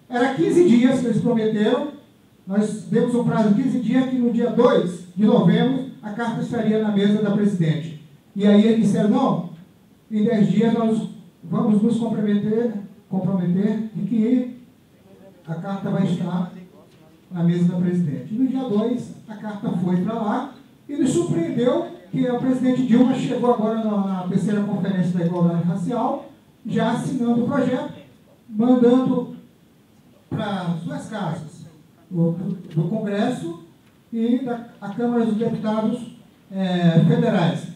Era 15 dias que eles prometeram, nós demos um prazo de 15 dias, que no dia 2 de novembro a carta estaria na mesa da presidente. E aí eles disseram, não, em 10 dias nós vamos nos comprometer de que a carta vai estar na mesa da presidente. E no dia 2 a carta foi para lá e nos surpreendeu que a presidente Dilma chegou agora na terceira conferência da igualdade racial, já assinando o projeto, mandando para as 2 casas, do Congresso e a Câmara dos Deputados federais.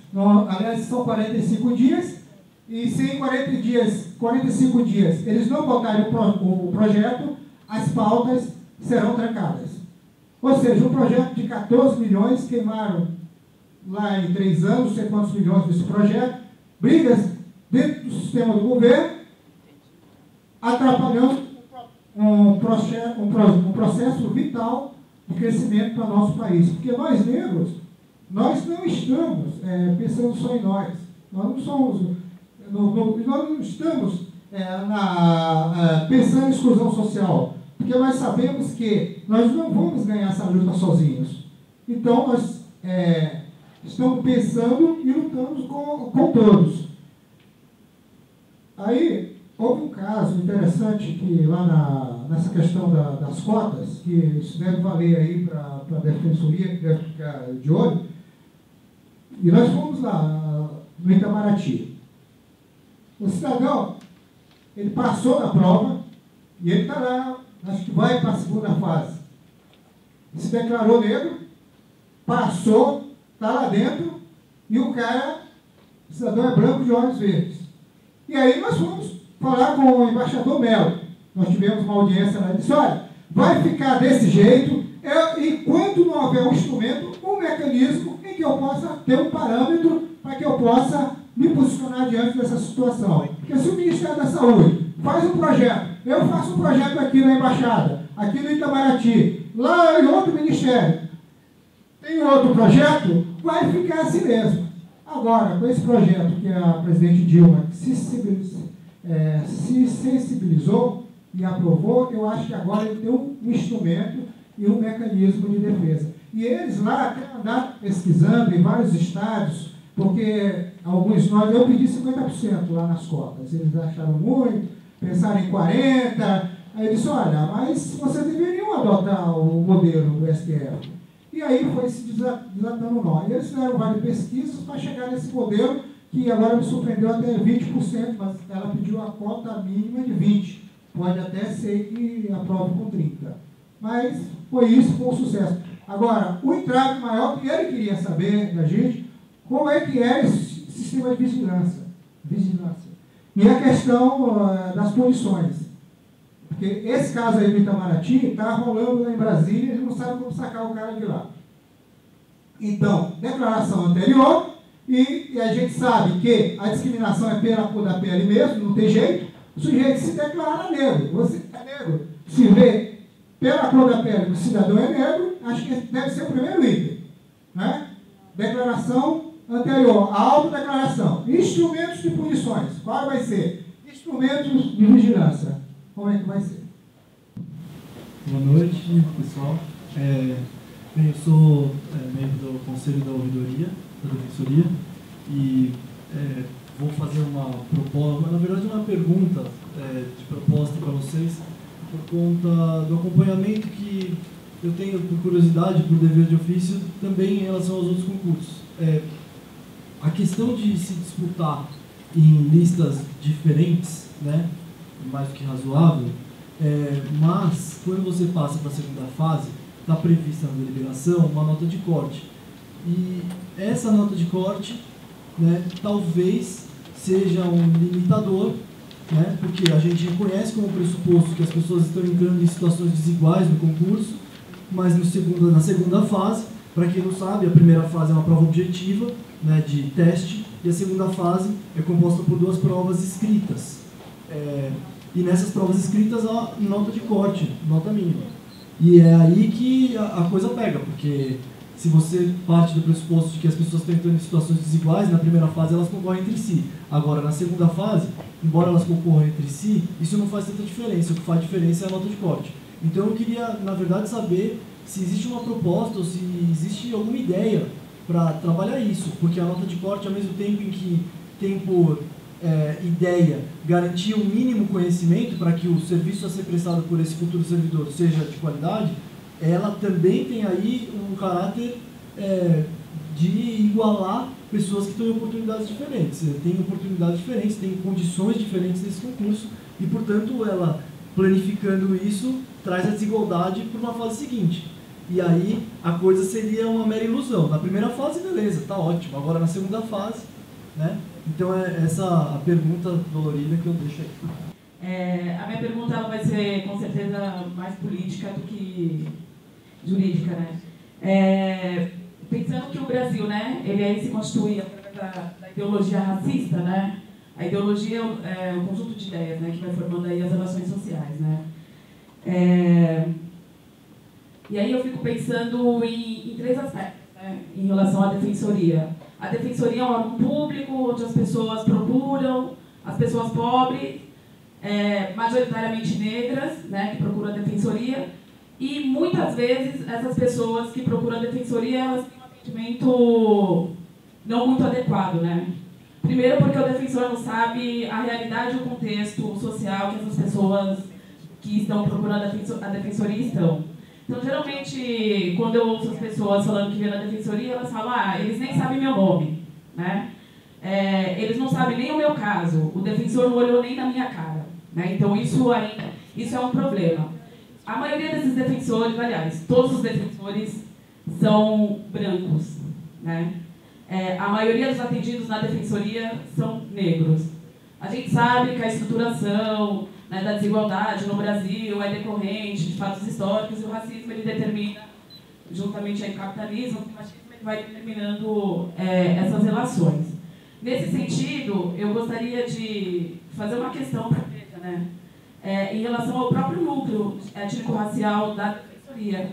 Aliás, são 45 dias, e se em 45 dias eles não botarem o projeto, as pautas serão trancadas. Ou seja, um projeto de 14 milhões queimaram lá em 3 anos, não sei quantos milhões desse projeto, brigas dentro do sistema do governo, atrapalhando um processo vital de crescimento para o nosso país. Porque nós negros, nós não estamos pensando só em nós. Nós não somos, nós não estamos pensando em exclusão social. Porque nós sabemos que nós não vamos ganhar essa luta sozinhos. Então, nós estamos pensando e lutando com todos. Aí, houve um caso interessante que lá nessa questão das cotas, que isso deve valer aí para a defensoria, que deve ficar de olho, e nós fomos lá no Itamaraty. O cidadão, ele passou na prova e ele está lá, acho que vai para a segunda fase. Se declarou negro, passou, está lá dentro, e o cidadão é branco de olhos verdes. E aí nós fomos falar com o embaixador Melo. Nós tivemos uma audiência lá e disse, olha, vai ficar desse jeito, enquanto não houver um instrumento, um mecanismo em que eu possa ter um parâmetro para que eu possa me posicionar diante dessa situação. Porque se o Ministério da Saúde faz um projeto, eu faço um projeto aqui na Embaixada, aqui no Itamaraty, lá em outro ministério, tem outro projeto, vai ficar assim mesmo. Agora, com esse projeto que a presidente Dilma se sensibilizou e aprovou, eu acho que agora ele tem um instrumento e um mecanismo de defesa. E eles lá até andaram pesquisando em vários estados, porque alguns nós, eu pedi 50% lá nas cotas, eles acharam muito, pensaram em 40%, aí eu disse, olha, mas vocês deveriam adotar o modelo do STF. E aí foi se desatando o nó. E eles fizeram várias pesquisas para chegar nesse modelo, que agora me surpreendeu até 20%, mas ela pediu a cota mínima de 20%. Pode até ser que aprove com 30%. Mas foi isso, foi um sucesso. Agora, o entrave maior que ele queria saber da gente, como é que é esse sistema de vigilância. E a questão das punições. Porque esse caso aí do Itamaraty está rolando lá em Brasília, eles não sabem como sacar o cara de lá. Então, declaração anterior, e a gente sabe que a discriminação é pela cor da pele mesmo, não tem jeito. O sujeito se declara negro. Você é negro, se vê pela cor da pele que o cidadão é negro, acho que deve ser o primeiro item. Né? Declaração anterior, a autodeclaração. Instrumentos de punições. Qual vai ser? Instrumentos de vigilância. Como é que vai ser? Boa noite, pessoal. Eu sou membro do Conselho da Ouvidoria, da Defensoria, e vou fazer uma proposta, na verdade uma pergunta de proposta para vocês, por conta do acompanhamento que eu tenho por curiosidade, por dever de ofício, também em relação aos outros concursos. A questão de se disputar em listas diferentes, né, mais do que razoável, mas quando você passa para a segunda fase, está prevista na deliberação uma nota de corte. E essa nota de corte, né, talvez seja um limitador, né, porque a gente reconhece como pressuposto que as pessoas estão entrando em situações desiguais no concurso, mas na segunda fase, para quem não sabe, a primeira fase é uma prova objetiva, né, de teste, e a segunda fase é composta por 2 provas escritas. E nessas provas escritas há nota de corte, nota mínima. E é aí que a coisa pega, porque se você parte do pressuposto de que as pessoas estão entrando em situações desiguais, na primeira fase elas concorrem entre si. Agora, na segunda fase, embora elas concorram entre si, isso não faz tanta diferença. O que faz diferença é a nota de corte. Então eu queria, na verdade, saber se existe uma proposta ou se existe alguma ideia para trabalhar isso, porque a nota de corte, ao mesmo tempo em que tem por ideia garantir um mínimo conhecimento para que o serviço a ser prestado por esse futuro servidor seja de qualidade, ela também tem aí um caráter de igualar pessoas que estão em oportunidades diferentes. Tem oportunidades diferentes, tem condições diferentes nesse concurso e, portanto, ela, planificando isso, traz a desigualdade para uma fase seguinte. E aí a coisa seria uma mera ilusão. Na primeira fase, beleza, está ótimo. Agora, na segunda fase, né? Então, essa a pergunta dolorida que eu deixo aí. A minha pergunta ela vai ser, com certeza, mais política do que jurídica, né? Pensando que o Brasil, né, ele aí se constitui através da ideologia racista, né? A ideologia é um conjunto de ideias, né, que vai formando aí as relações sociais, né? E aí eu fico pensando em 3 aspectos, né, em relação à defensoria. A defensoria é um órgão público, onde as pessoas procuram, as pessoas pobres, majoritariamente negras, né, que procuram a defensoria, e muitas vezes essas pessoas que procuram a defensoria, elas têm um atendimento não muito adequado, né? Primeiro porque o defensor não sabe a realidade e o contexto social que essas pessoas que estão procurando a defensoria estão. Então, geralmente, quando eu ouço as pessoas falando que vêm na defensoria, elas falam, eles nem sabem meu nome, né? Eles não sabem nem o meu caso, o defensor não olhou nem na minha cara, né? Então, isso é um problema. A maioria desses defensores, aliás, todos os defensores são brancos, né? A maioria dos atendidos na defensoria são negros. A gente sabe que a estruturação, né, da desigualdade no Brasil é decorrente de fatos históricos e o racismo ele determina, juntamente com o capitalismo, o machismo ele vai determinando essas relações. Nesse sentido, eu gostaria de fazer uma questão concreta, né, em relação ao próprio núcleo étnico-racial da defensoria.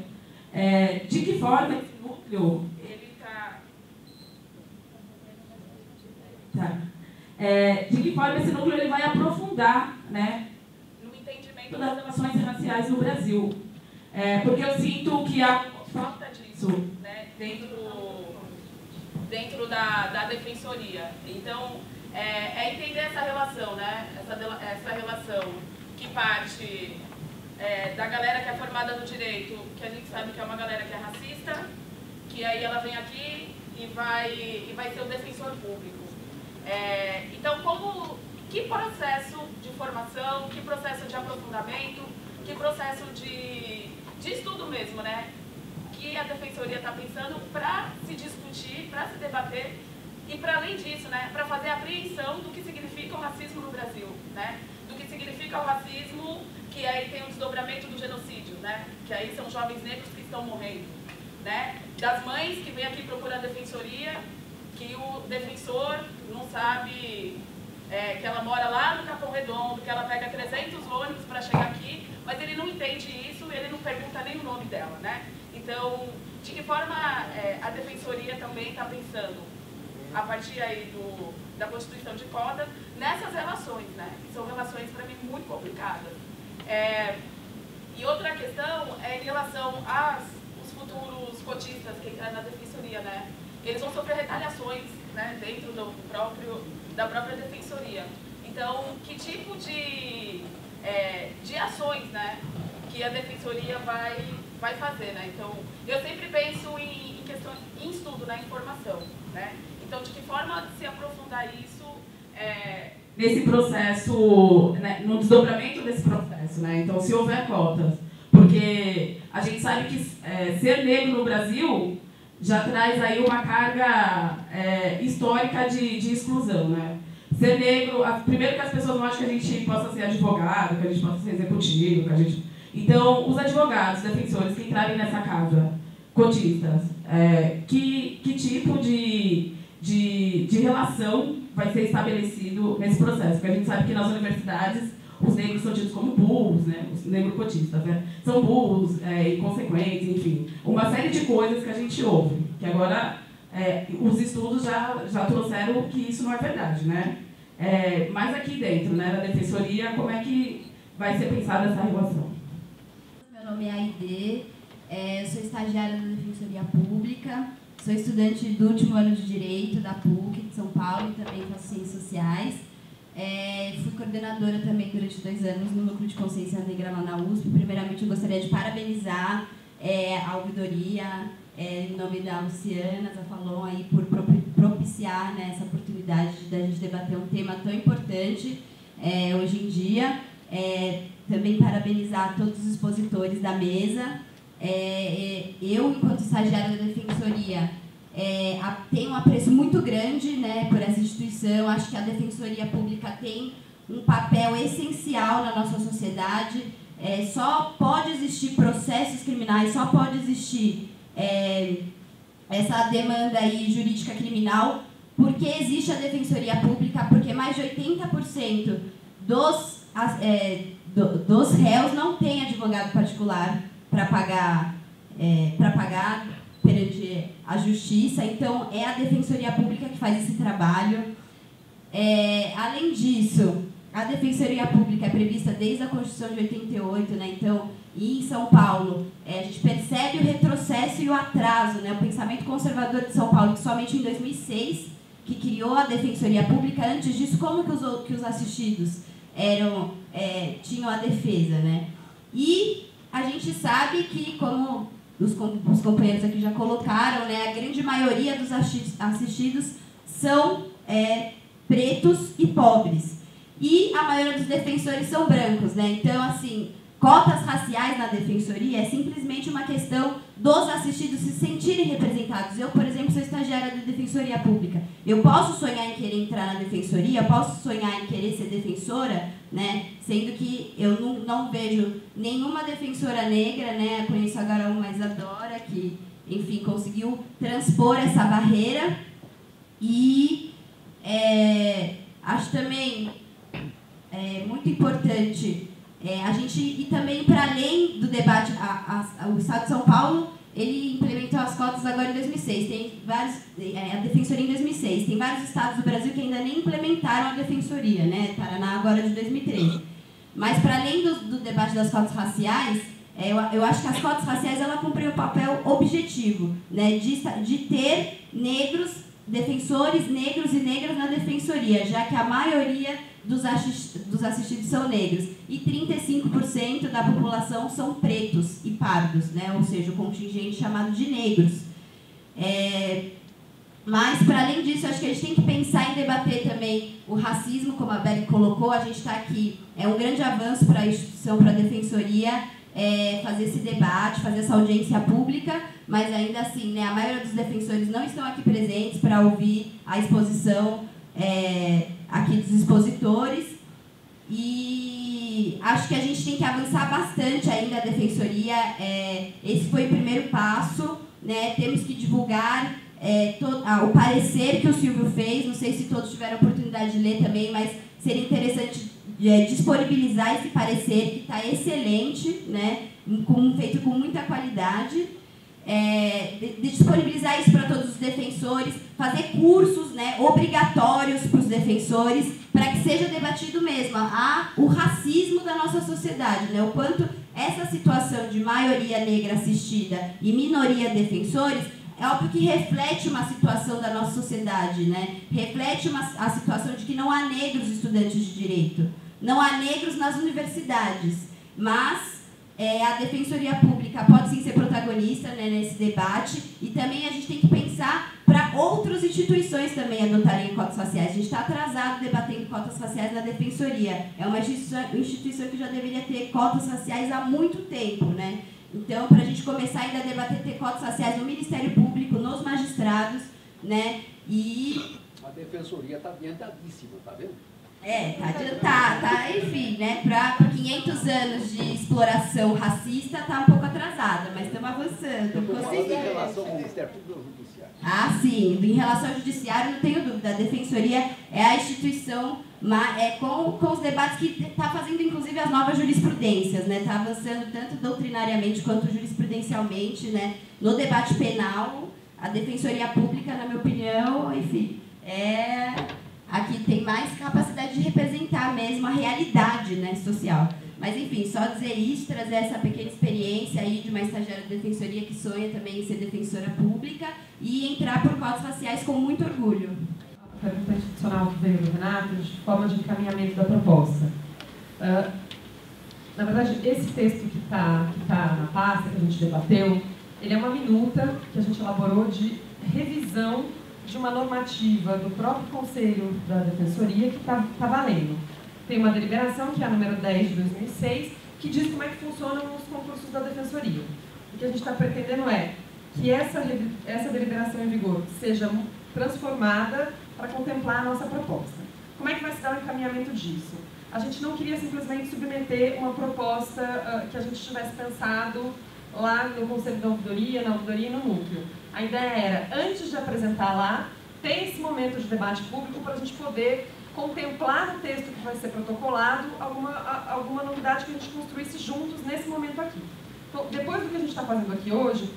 De que forma esse núcleo ele está de que forma esse núcleo ele vai aprofundar, né, no entendimento das relações raciais no Brasil. Porque eu sinto que a falta disso, né, dentro da defensoria. Então, entender essa relação, né, essa relação que parte da galera que é formada no direito, que a gente sabe que é uma galera que é racista, que aí ela vem aqui e vai ser o defensor público. Então, que processo de formação, que processo de aprofundamento, que processo de estudo mesmo, né, que a defensoria está pensando para se discutir, para se debater e, para além disso, né, para fazer a apreensão do que significa o racismo no Brasil, né, do que significa o racismo, que aí tem o desdobramento do genocídio, né, que aí são jovens negros que estão morrendo, né, das mães que vêm aqui procurar a defensoria, que o defensor não sabe que ela mora lá no Capão Redondo, que ela pega 300 ônibus para chegar aqui, mas ele não entende isso, ele não pergunta nem o nome dela, né? Então, de que forma a defensoria também está pensando, a partir aí da Constituição de Cotas, nessas relações, né? Que são relações, para mim, muito complicadas. E outra questão é em relação aos futuros cotistas que entram na defensoria, né? Eles vão sofrer retaliações, né, dentro da própria defensoria. Então, que tipo de ações, né, que a defensoria vai fazer, né? Então, eu sempre penso em questão, em estudo, né, em formação, né? Então, de que forma se aprofundar isso nesse processo, né, no desdobramento desse processo, né? Então, se houver cotas, porque a gente sabe que ser negro no Brasil já traz aí uma carga histórica de exclusão, né? Ser negro, primeiro que as pessoas não acham que a gente possa ser advogado, que a gente possa ser executivo, que a gente... Então, os advogados, defensores que entrarem nessa casa, cotistas, que tipo de relação vai ser estabelecido nesse processo? Porque a gente sabe que nas universidades os negros são tidos como burros, né? Os negros cotistas, né? São burros, inconsequentes, enfim. Uma série de coisas que a gente ouve, que agora os estudos já trouxeram que isso não é verdade, né? Mas aqui dentro, né, da defensoria, como é que vai ser pensada essa relação? Meu nome é Aide, eu sou estagiária da Defensoria Pública, sou estudante do último ano de Direito da PUC de São Paulo e também faço Ciências Sociais. Fui coordenadora também durante 2 anos no Núcleo de Consciência Negra lá na USP. Primeiramente, eu gostaria de parabenizar a ouvidoria, em nome da Luciana Zafalon, aí, por propiciar, né, essa oportunidade de a gente debater um tema tão importante hoje em dia. Também parabenizar todos os expositores da mesa. Eu, enquanto estagiária da Defensoria, tenho um apreço muito grande, né, por essa instituição. Acho que a Defensoria Pública tem um papel essencial na nossa sociedade. Só pode existir processos criminais, só pode existir essa demanda aí jurídica criminal porque existe a Defensoria Pública, porque mais de 80% dos réus não tem advogado particular para pagar perante a justiça. Então, é a Defensoria Pública que faz esse trabalho. Além disso, a Defensoria Pública é prevista desde a Constituição de 88, né? Então, e em São Paulo, a gente percebe o retrocesso e o atraso, né? O pensamento conservador de São Paulo, que somente em 2006, que criou a Defensoria Pública. Antes disso, como que os assistidos tinham a defesa, né? E a gente sabe que, como os companheiros aqui já colocaram, né, a grande maioria dos assistidos são pretos e pobres. E a maioria dos defensores são brancos, né? Então, assim, cotas raciais na defensoria é simplesmente uma questão dos assistidos se sentirem representados. Eu, por exemplo, sou estagiária da Defensoria Pública. Eu posso sonhar em querer entrar na defensoria, eu posso sonhar em querer ser defensora, né? Sendo que eu não vejo nenhuma defensora negra, né? Conheço agora uma Isadora, que, enfim, conseguiu transpor essa barreira. E acho também muito importante a gente ir também para além do debate. O Estado de São Paulo, ele implementou as cotas cotas agora em 2006, tem vários, a Defensoria em 2006, tem vários estados do Brasil que ainda nem implementaram a Defensoria, né? Paraná agora de 2013. Mas, para além do debate das cotas raciais, eu acho que as cotas raciais ela cumprem o papel objetivo, né, de ter defensores negros e negras na defensoria, já que a maioria dos assistidos são negros e 35% da população são pretos e pardos, né, ou seja, o contingente chamado de negros. Mas, para além disso, acho que a gente tem que pensar em debater também o racismo, como a Beli colocou. A gente está aqui, é um grande avanço para a instituição, para a defensoria, fazer esse debate, fazer essa audiência pública, mas ainda assim, né, a maioria dos defensores não estão aqui presentes para ouvir a exposição aqui dos expositores. E acho que a gente tem que avançar bastante ainda a defensoria. Esse foi o primeiro passo, né, temos que divulgar o parecer que o Silvio fez, não sei se todos tiveram a oportunidade de ler também, mas seria interessante disponibilizar esse parecer, que está excelente, né, feito com muita qualidade, disponibilizar isso para todos os defensores, fazer cursos, né, obrigatórios para os defensores, para que seja debatido mesmo o racismo da nossa sociedade, né, o quanto essa situação de maioria negra assistida e minoria defensores é óbvio que reflete uma situação da nossa sociedade, né? Reflete a situação de que não há negros estudantes de direito, não há negros nas universidades, mas a Defensoria Pública pode sim ser protagonista, né, nesse debate, e também a gente tem que pensar para outras instituições também adotarem cotas raciais. A gente está atrasado debatendo cotas raciais na Defensoria, é uma instituição que já deveria ter cotas raciais há muito tempo, né? Então, para a gente começar ainda a debater ter cotas raciais no Ministério Público, nos magistrados, né? E a Defensoria está adiantadíssima, tá vendo? Tá adiantada, enfim, né? Para 500 anos de exploração racista, está um pouco atrasada, mas estamos avançando. Em relação ao Ministério Público e ao Judiciário. Ah, sim. Em relação ao Judiciário, não tenho dúvida. A Defensoria é a instituição com os debates que está fazendo, inclusive, as novas jurisprudências, né? Está avançando tanto doutrinariamente quanto jurisprudencialmente, né? No debate penal, a Defensoria Pública, na minha opinião, enfim, aqui tem mais capacidade de representar mesmo a realidade, né, social. Mas, enfim, só dizer isso, trazer essa pequena experiência aí de uma estagiária de defensoria que sonha também em ser defensora pública e entrar por cotas raciais com muito orgulho. A pergunta institucional que veio do Renato, de forma de encaminhamento da proposta. Na verdade, esse texto que tá na pasta, que a gente debateu, ele é uma minuta que a gente elaborou de revisão de uma normativa do próprio Conselho da Defensoria que está valendo. Tem uma deliberação, que é a número 10 de 2006, que diz como é que funcionam os concursos da Defensoria. O que a gente está pretendendo é que essa deliberação em vigor seja transformada para contemplar a nossa proposta. Como é que vai se dar o encaminhamento disso? A gente não queria simplesmente submeter uma proposta que a gente tivesse pensado lá no Conselho da Ouvidoria, na Ouvidoria e no Núcleo. A ideia era, antes de apresentar lá, ter esse momento de debate público para a gente poder contemplar no texto que vai ser protocolado alguma novidade que a gente construísse juntos nesse momento aqui. Então, depois do que a gente está fazendo aqui hoje,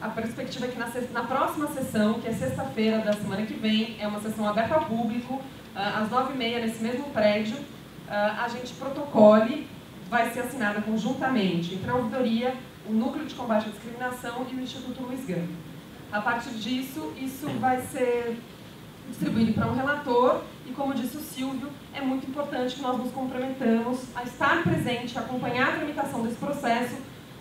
a perspectiva é que na próxima sessão, que é sexta-feira da semana que vem, é uma sessão aberta ao público, às 9h30, nesse mesmo prédio, a gente protocole, vai ser assinada conjuntamente entre a Ouvidoria, o Núcleo de Combate à Discriminação e o Instituto Luiz Gama. A partir disso, isso vai ser distribuído para um relator e, como disse o Silvio, é muito importante que nós nos comprometamos a estar presente, a acompanhar a tramitação desse processo,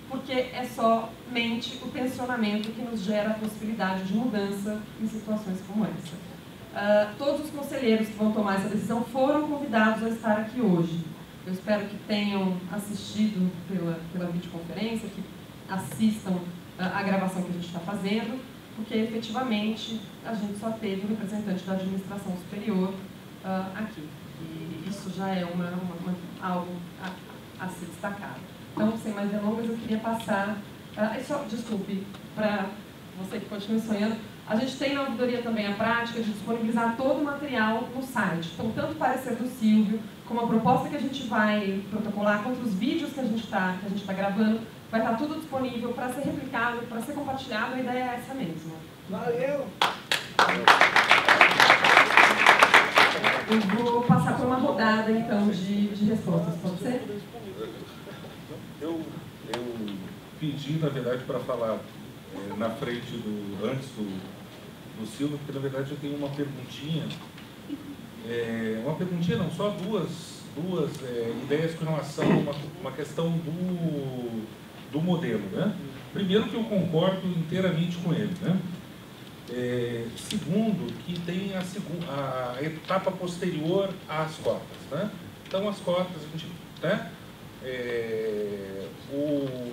porque é somente o tensionamento que nos gera a possibilidade de mudança em situações como essa. Todos os conselheiros que vão tomar essa decisão foram convidados a estar aqui hoje. Eu espero que tenham assistido pela videoconferência, que assistam a gravação que a gente está fazendo, porque efetivamente a gente só teve um representante da administração superior aqui. E isso já é algo a ser destacado. Então, sem mais delongas, eu queria passar... desculpe, para você que continua sonhando, A gente tem na ouvidoria também a prática de disponibilizar todo o material no site. Então, tanto o parecer do Silvio, como a proposta que a gente vai protocolar, quanto os vídeos que a gente tá gravando, vai estar tudo disponível para ser replicado, para ser compartilhado. A ideia é essa mesmo. Valeu! Eu vou passar por uma rodada, então, de respostas. Pode ser? Eu pedi, na verdade, para falar na frente antes do Silvio, porque, na verdade, eu tenho uma perguntinha. Uma perguntinha não, só duas ideias com relação a uma questão do modelo, né? Primeiro, que eu concordo inteiramente com ele, né? Segundo, que tem a etapa posterior às cotas, né? Então, as cotas, a gente, né?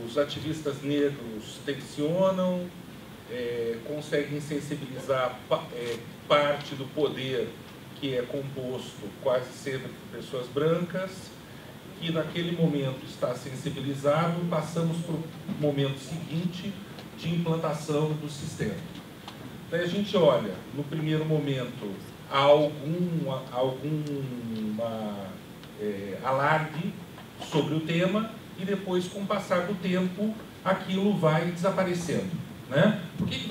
Os ativistas negros tensionam, conseguem sensibilizar parte do poder que é composto quase sempre por pessoas brancas, que naquele momento está sensibilizado, passamos para o momento seguinte de implantação do sistema. Daí a gente olha, no primeiro momento, há algum alarde sobre o tema, e depois, com o passar do tempo, aquilo vai desaparecendo, né? Por que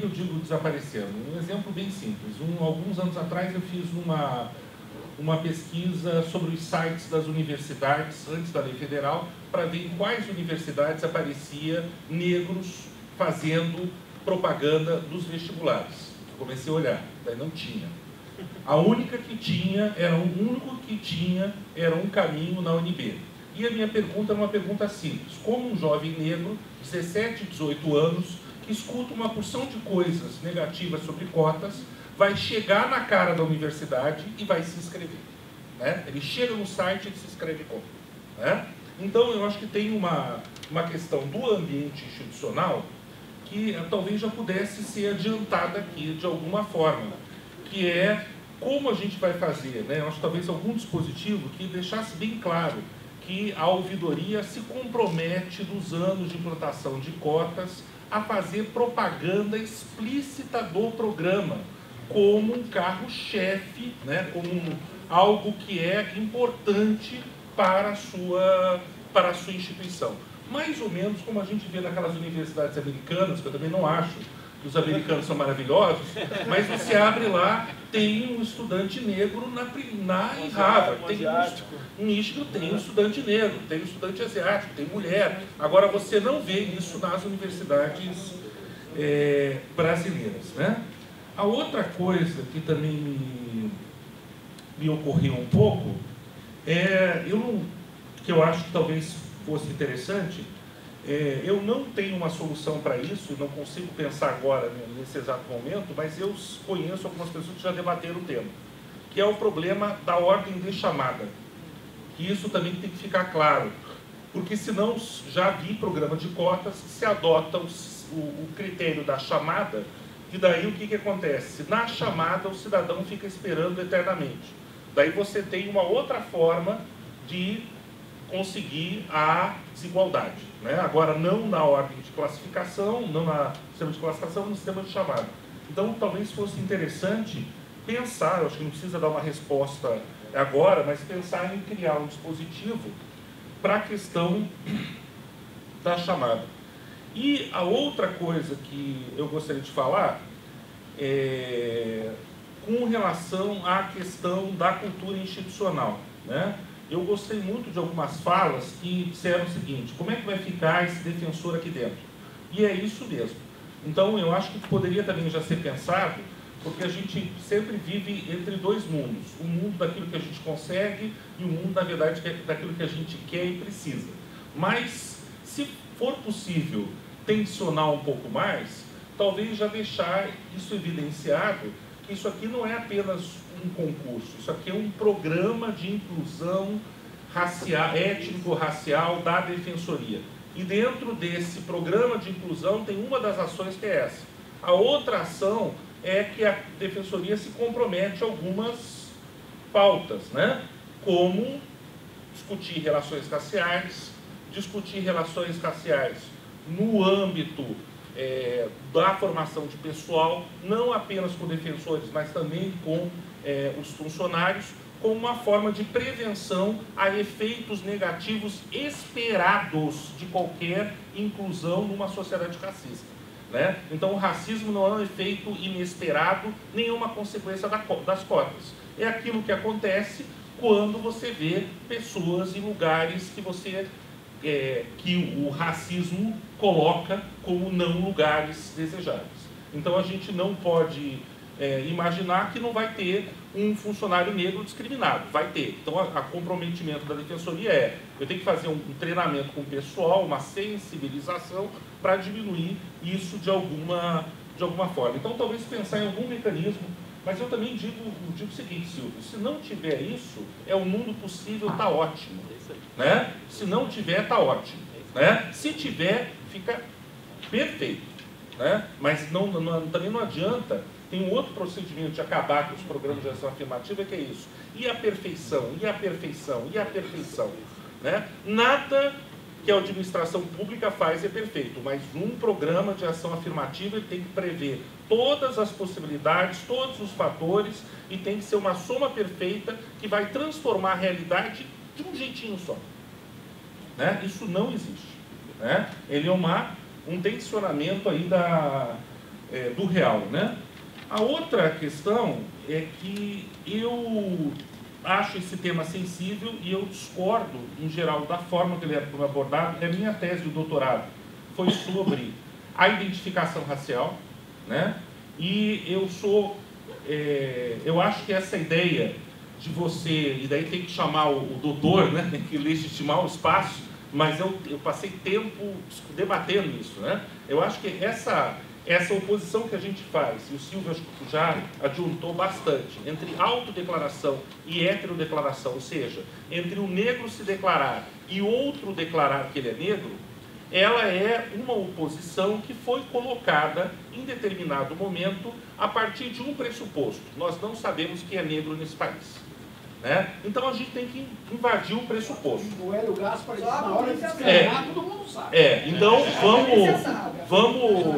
eu digo desaparecendo? Um exemplo bem simples. Alguns anos atrás eu fiz uma pesquisa sobre os sites das universidades, antes da lei federal, para ver em quais universidades aparecia negros fazendo propaganda dos vestibulares. Eu comecei a olhar, daí não tinha. A única que tinha, era um caminho na UNB. E a minha pergunta é uma pergunta simples. Como um jovem negro, 17, 18 anos, que escuta uma porção de coisas negativas sobre cotas, vai chegar na cara da universidade e vai se inscrever, né? Ele chega no site e se inscreve como, né? Então, eu acho que tem uma questão do ambiente institucional que talvez já pudesse ser adiantada aqui de alguma forma, que é como a gente vai fazer, né? Eu acho que talvez algum dispositivo que deixasse bem claro que a ouvidoria se compromete nos anos de implantação de cotas a fazer propaganda explícita do programa como um carro-chefe, né? Como algo que é importante para a sua instituição. Mais ou menos como a gente vê naquelas universidades americanas, que eu também não acho que os americanos são maravilhosos, mas você abre lá, tem um estudante negro na Harvard, tem um Michigan, tem um estudante negro, tem um estudante asiático, tem mulher. Agora, você não vê isso nas universidades brasileiras, né? A outra coisa que também me ocorreu um pouco, que eu acho que talvez fosse interessante, eu não tenho uma solução para isso, não consigo pensar agora, nesse exato momento, mas eu conheço algumas pessoas que já debateram o tema, que é o problema da ordem de chamada. Que isso também tem que ficar claro, porque senão já vi programa de cotas que se adota o critério da chamada, e daí o que acontece? Na chamada o cidadão fica esperando eternamente. Daí você tem uma outra forma de conseguir a desigualdade, né? Agora, não na ordem de classificação, não no sistema de classificação, no sistema de chamada. Então, talvez fosse interessante pensar, eu acho que não precisa dar uma resposta agora, mas pensar em criar um dispositivo para a questão da chamada. E a outra coisa que eu gostaria de falar é com relação à questão da cultura institucional, né? Eu gostei muito de algumas falas que disseram o seguinte: como é que vai ficar esse defensor aqui dentro? E é isso mesmo. Então, eu acho que poderia também já ser pensado, porque a gente sempre vive entre dois mundos. O mundo daquilo que a gente consegue e o mundo, na verdade, daquilo que a gente quer e precisa. Mas, se for possível tensionar um pouco mais, talvez já deixar isso evidenciado, que isso aqui não é apenas um concurso, isso aqui é um programa de inclusão étnico-racial da Defensoria. E dentro desse programa de inclusão tem uma das ações que é essa. A outra ação é que a Defensoria se compromete a algumas pautas, né? Como discutir relações raciais no âmbito da formação de pessoal, não apenas com defensores, mas também com os funcionários, como uma forma de prevenção a efeitos negativos esperados de qualquer inclusão numa sociedade racista, né? Então, o racismo não é um efeito inesperado, nenhuma consequência das cotas. É aquilo que acontece quando você vê pessoas em lugares que o racismo coloca como não lugares desejáveis. Então, a gente não pode imaginar que não vai ter um funcionário negro discriminado. Vai ter. Então, o comprometimento da defensoria eu tenho que fazer um treinamento com o pessoal, uma sensibilização para diminuir isso de alguma forma. Então, talvez pensar em algum mecanismo, mas eu também digo o seguinte, Silvio, se não tiver isso, o mundo possível está ótimo, né? Se não tiver, está ótimo, né? Se tiver, fica perfeito, né? Mas também não adianta. Tem um outro procedimento de acabar com os programas de ação afirmativa, que é isso. E a perfeição, e a perfeição, e a perfeição, né? Nada que a administração pública faz é perfeito, mas um programa de ação afirmativa ele tem que prever todas as possibilidades, todos os fatores, e tem que ser uma soma perfeita que vai transformar a realidade de um jeitinho só, né? Isso não existe, né? Ele é um tensionamento aí do real, né? A outra questão é que eu acho esse tema sensível e eu discordo, em geral, da forma que ele é abordado. A minha tese de doutorado foi sobre a identificação racial, né? E eu acho que essa ideia de você, e daí tem que chamar o doutor, né? Tem que legitimar o espaço, mas eu passei tempo debatendo isso, né? Eu acho que essa oposição que a gente faz, e o Silvio já adiantou bastante, entre autodeclaração e heterodeclaração, ou seja, entre o negro se declarar e outro declarar que ele é negro, ela é uma oposição que foi colocada em determinado momento a partir de um pressuposto. Nós não sabemos quem é negro nesse país, né? Então a gente tem que invadir o pressuposto. O Hélio Gaspar disse, na hora de discriminar, todo mundo sabe. Então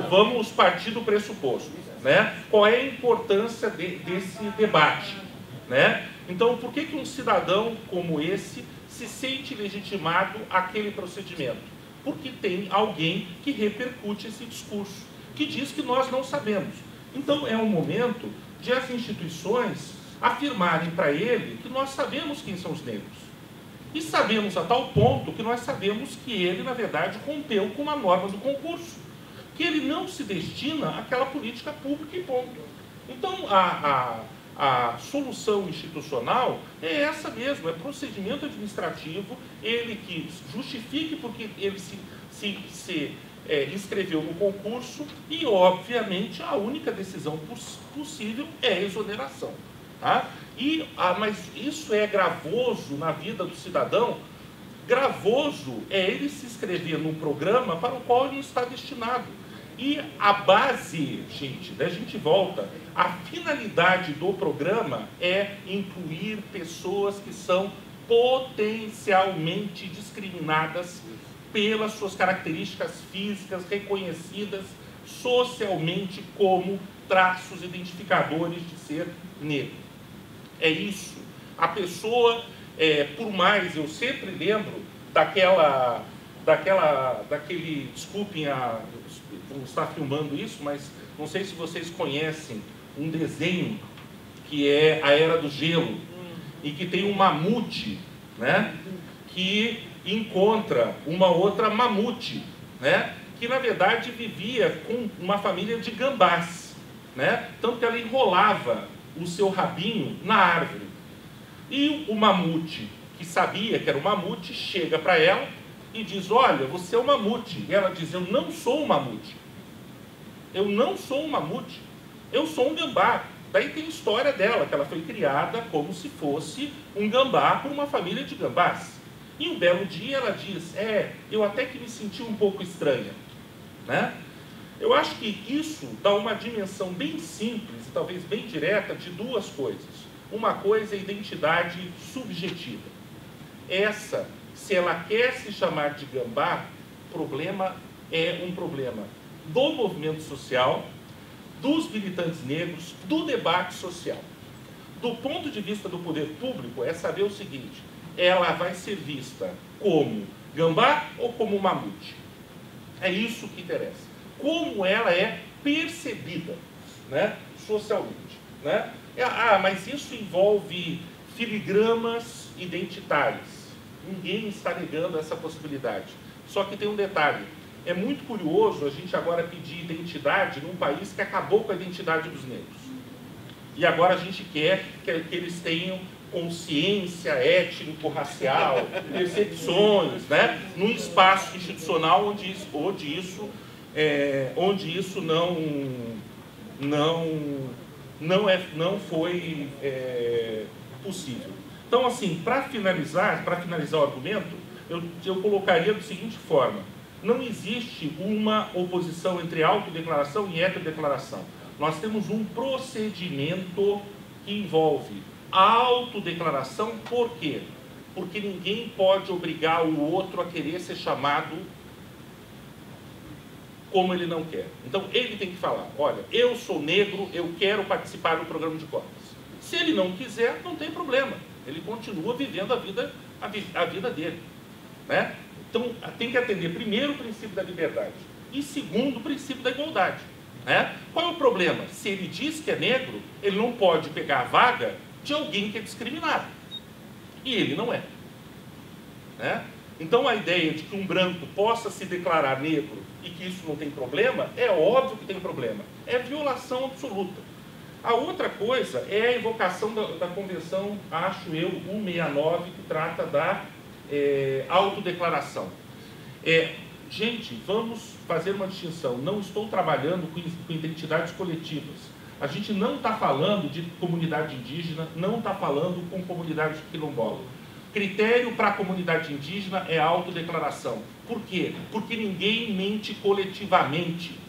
vamos partir do pressuposto, né? Qual é a importância desse debate, né? Então, por que um cidadão como esse se sente legitimado àquele procedimento? Porque tem alguém que repercute esse discurso, que diz que nós não sabemos. Então, é um momento de as instituições afirmarem para ele que nós sabemos quem são os negros. E sabemos a tal ponto que nós sabemos que ele, na verdade, rompeu com uma norma do concurso, que ele não se destina àquela política pública e ponto. Então, a solução institucional é essa mesmo, é procedimento administrativo, ele que justifique porque ele se inscreveu no concurso e, obviamente, a única decisão possível é a exoneração. Tá? Mas isso é gravoso na vida do cidadão. Gravoso é ele se inscrever num programa para o qual ele não está destinado. E a base, gente, daí a gente volta, a finalidade do programa é incluir pessoas que são potencialmente discriminadas pelas suas características físicas reconhecidas socialmente como traços identificadores de ser negro. É isso. A pessoa, por mais, eu sempre lembro daquele, desculpem, vou estar filmando isso, mas não sei se vocês conhecem um desenho que é a Era do Gelo, e que tem um mamute, né, que encontra uma outra mamute, né, que na verdade vivia com uma família de gambás, né, tanto que ela enrolava o seu rabinho na árvore. E o mamute, que sabia que era um mamute, chega para ela e diz, olha, você é um mamute. E ela diz, eu não sou um mamute. Eu não sou um mamute. Eu sou um gambá. Daí tem a história dela, que ela foi criada como se fosse um gambá por uma família de gambás. E um belo dia ela diz, eu até que me senti um pouco estranha, né? Eu acho que isso dá uma dimensão bem simples e talvez bem direta de duas coisas. Uma coisa é a identidade subjetiva. Se ela quer se chamar de gambá, o problema é um problema do movimento social, dos militantes negros, do debate social. Do ponto de vista do poder público, é saber o seguinte: ela vai ser vista como gambá ou como mamute? É isso que interessa. Como ela é percebida, né, socialmente. Né? Mas isso envolve filigramas identitários. Ninguém está negando essa possibilidade. Só que tem um detalhe. É muito curioso a gente agora pedir identidade num país que acabou com a identidade dos negros. E agora a gente quer que eles tenham consciência étnico-racial, percepções, né? Num espaço institucional onde isso não foi possível. Então, assim, para finalizar o argumento, eu colocaria da seguinte forma: não existe uma oposição entre autodeclaração e heterodeclaração. Nós temos um procedimento que envolve a autodeclaração. Por quê? Porque ninguém pode obrigar o outro a querer ser chamado como ele não quer. Então, ele tem que falar: olha, eu sou negro, eu quero participar do programa de cotas. Se ele não quiser, não tem problema. Ele continua vivendo a vida dele. Né? Então, tem que atender primeiro o princípio da liberdade e segundo o princípio da igualdade. Né? Qual é o problema? Se ele diz que é negro, ele não pode pegar a vaga de alguém que é discriminado. E ele não é. Né? Então, a ideia de que um branco possa se declarar negro e que isso não tem problema, é óbvio que tem problema. É violação absoluta. A outra coisa é a invocação da Convenção, acho eu, 169, que trata da autodeclaração. Gente, vamos fazer uma distinção. Não estou trabalhando com identidades coletivas. A gente não está falando de comunidade indígena, não está falando com comunidade quilombola. Critério para a comunidade indígena é a autodeclaração. Por quê? Porque ninguém mente coletivamente.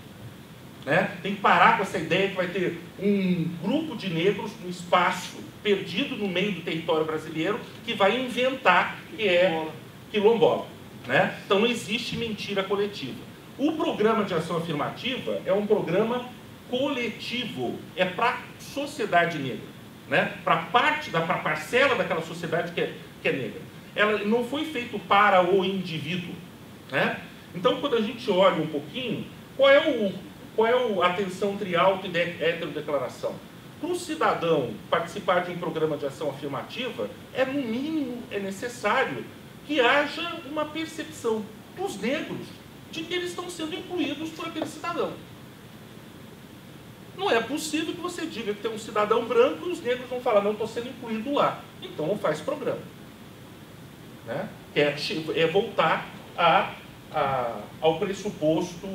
Né? Tem que parar com essa ideia que vai ter um grupo de negros no espaço perdido no meio do território brasileiro que vai inventar que é quilombola. Né? Então não existe mentira coletiva. O programa de ação afirmativa é um programa coletivo, é para a sociedade negra, né? Para a parcela daquela sociedade que é negra. Ela não foi feito para o indivíduo. Né? Então, quando a gente olha um pouquinho, qual é a tensão entre auto e heterodeclaração? Para o cidadão participar de um programa de ação afirmativa, no mínimo, é necessário que haja uma percepção dos negros de que eles estão sendo incluídos por aquele cidadão. Não é possível que você diga que tem um cidadão branco e os negros vão falar: não, estou sendo incluído lá. Então não faz programa. Né? É voltar ao pressuposto,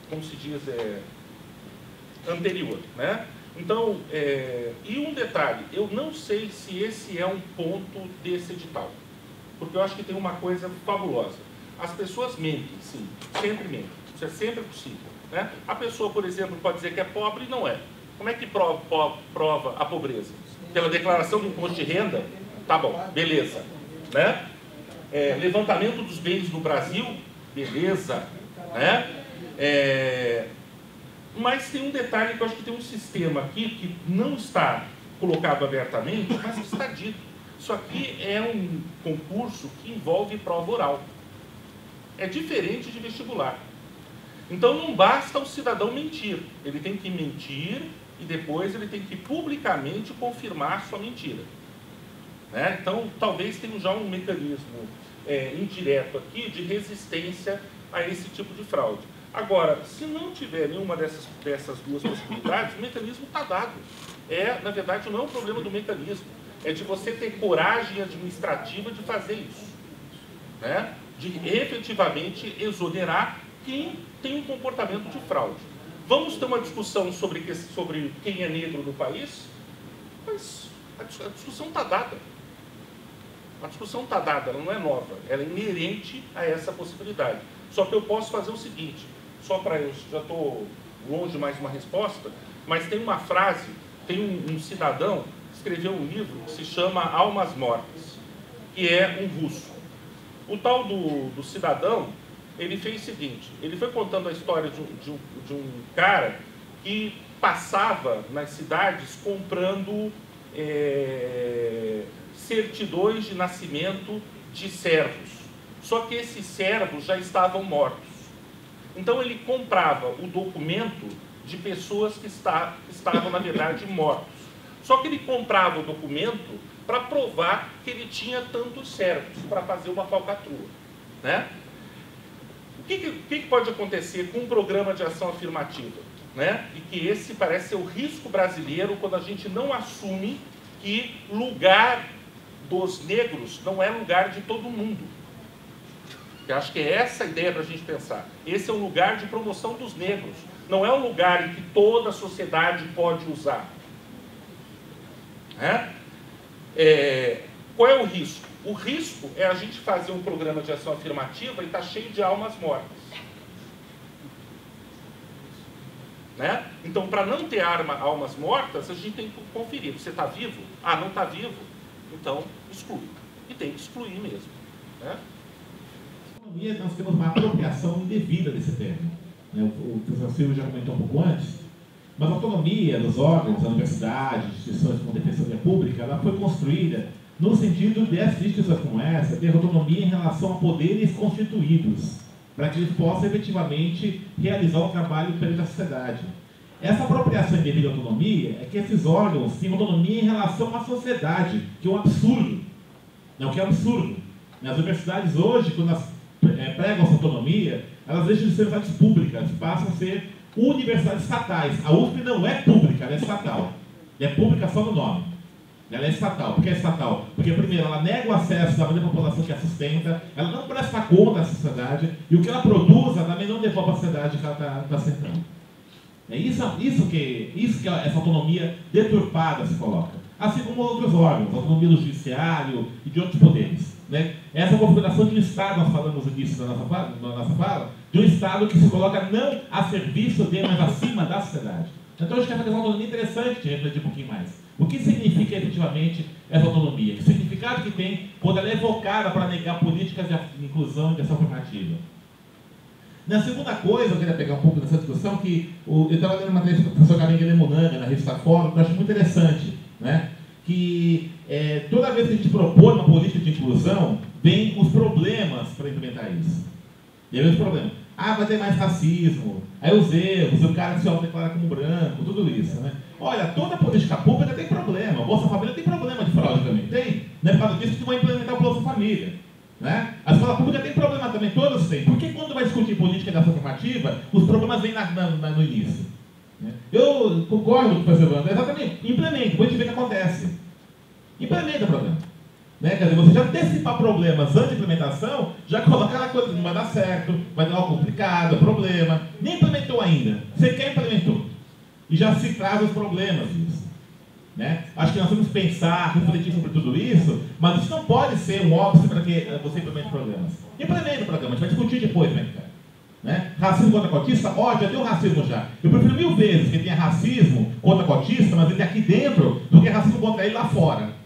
como se diz, anterior. Né? Então, e um detalhe, eu não sei se esse é um ponto desse edital, porque eu acho que tem uma coisa fabulosa. As pessoas mentem, sim, sempre mentem, isso é sempre possível. Né? A pessoa, por exemplo, pode dizer que é pobre e não é. Como é que prova a pobreza? Pela declaração do imposto de renda? Tá bom, beleza. Né? Levantamento dos bens no Brasil? Beleza. Né? Mas tem um detalhe que eu acho que tem um sistema aqui que não está colocado abertamente, mas está dito. Isso aqui é um concurso que envolve prova oral. É diferente de vestibular. Então não basta o cidadão mentir. Ele tem que mentir e depois ele tem que publicamente confirmar sua mentira. Né? Então talvez tenha já um mecanismo indireto aqui de resistência a esse tipo de fraude. Agora, se não tiver nenhuma dessas duas possibilidades, o mecanismo está dado. Na verdade, não é um problema do mecanismo. É de você ter coragem administrativa de fazer isso. Né? De efetivamente exonerar quem tem um comportamento de fraude. Vamos ter uma discussão sobre quem é negro no país? Mas a discussão está dada. A discussão está dada, ela não é nova. Ela é inerente a essa possibilidade. Só que eu posso fazer o seguinte, eu já estou longe de mais uma resposta, mas tem uma frase, tem um cidadão que escreveu um livro que se chama Almas Mortas, que é um russo. O tal do cidadão, ele fez o seguinte, ele foi contando a história de um cara que passava nas cidades comprando certidões de nascimento de servos. Só que esses servos já estavam mortos. Então ele comprava o documento de pessoas que estavam, na verdade, mortos. Só que ele comprava o documento para provar que ele tinha tantos servos, para fazer uma falcatrua, né? O que pode acontecer com um programa de ação afirmativa, né? E que esse parece ser o risco brasileiro quando a gente não assume que lugar dos negros não é lugar de todo mundo. Eu acho que é essa a ideia para a gente pensar. Esse é um lugar de promoção dos negros. Não é um lugar em que toda a sociedade pode usar. Qual é o risco? O risco é a gente fazer um programa de ação afirmativa e estar cheio de almas mortas. Né? Então, para não ter almas mortas, a gente tem que conferir. Você está vivo? Ah, não está vivo? Então, exclui. E tem que excluir mesmo. Né? Nós temos uma apropriação indevida desse termo. O professor Silvio já comentou um pouco antes, mas a autonomia dos órgãos, da universidade, instituições como defensoria pública, ela foi construída no sentido dessas instituições como essa ter autonomia em relação a poderes constituídos, para que eles possam efetivamente realizar um trabalho perante a sociedade. Essa apropriação indevida de autonomia é que esses órgãos têm autonomia em relação à sociedade, que é um absurdo. Não, que é um absurdo. Nas universidades hoje, quando elas pregam essa autonomia, elas deixam de ser universidades públicas, passam a ser universidades estatais. A USP não é pública, ela é estatal. É pública só no nome. Ela é estatal. Por que é estatal? Porque, primeiro, ela nega o acesso da maioria da população que a sustenta, ela não presta conta à sociedade, e o que ela produz, ela também não devolve à sociedade que ela está sustentando. É isso que essa autonomia deturpada se coloca. Assim como outros órgãos, a autonomia do judiciário e de outros poderes. Né? Essa configuração de um Estado, nós falamos disso na nossa fala, de um Estado que se coloca não a serviço de, mas acima da sociedade. Então, acho que essa autonomia é interessante de refletir um pouquinho mais. O que significa efetivamente essa autonomia? Que significado que tem quando ela é evocada para negar políticas de inclusão e de ação afirmativa? Na segunda coisa, eu queria pegar um pouco dessa discussão, que eu estava lendo uma entrevista do professor Karim Guilherme na revista Fórum, que eu acho muito interessante, né? Que toda vez que a gente propõe uma política de inclusão, vem os problemas para implementar isso. E aí os problemas. Ah, vai ter mais racismo, aí os erros, o cara que se autodeclara como branco, tudo isso, né? Olha, toda política pública tem problema, a Bolsa Família tem problema de fraude também, tem? Não é por causa disso que vai implementar o Bolsa Família. Né? A escola pública tem problema também, todos têm. Por que quando vai discutir política de ação afirmativa, os problemas vêm no início? Né? Eu concordo com o professor Wander, exatamente, implementa, depois a gente vê o que acontece. Implementa o problema. Né? Quer dizer, você já antecipar problemas antes da implementação, já coloca aquela coisa que não vai dar certo, vai dar algo complicado, problema. Nem implementou ainda, você quer implementou. E já se traz os problemas disso. Né? Acho que nós temos que pensar, refletir sobre tudo isso, mas isso não pode ser um óbvio para que você implemente problemas. Implemente o programa, a gente vai discutir depois, né? Racismo contra cotista, já tem o racismo já. Eu prefiro 1000 vezes que tenha racismo contra cotista, mas ele aqui dentro, do que racismo contra ele lá fora.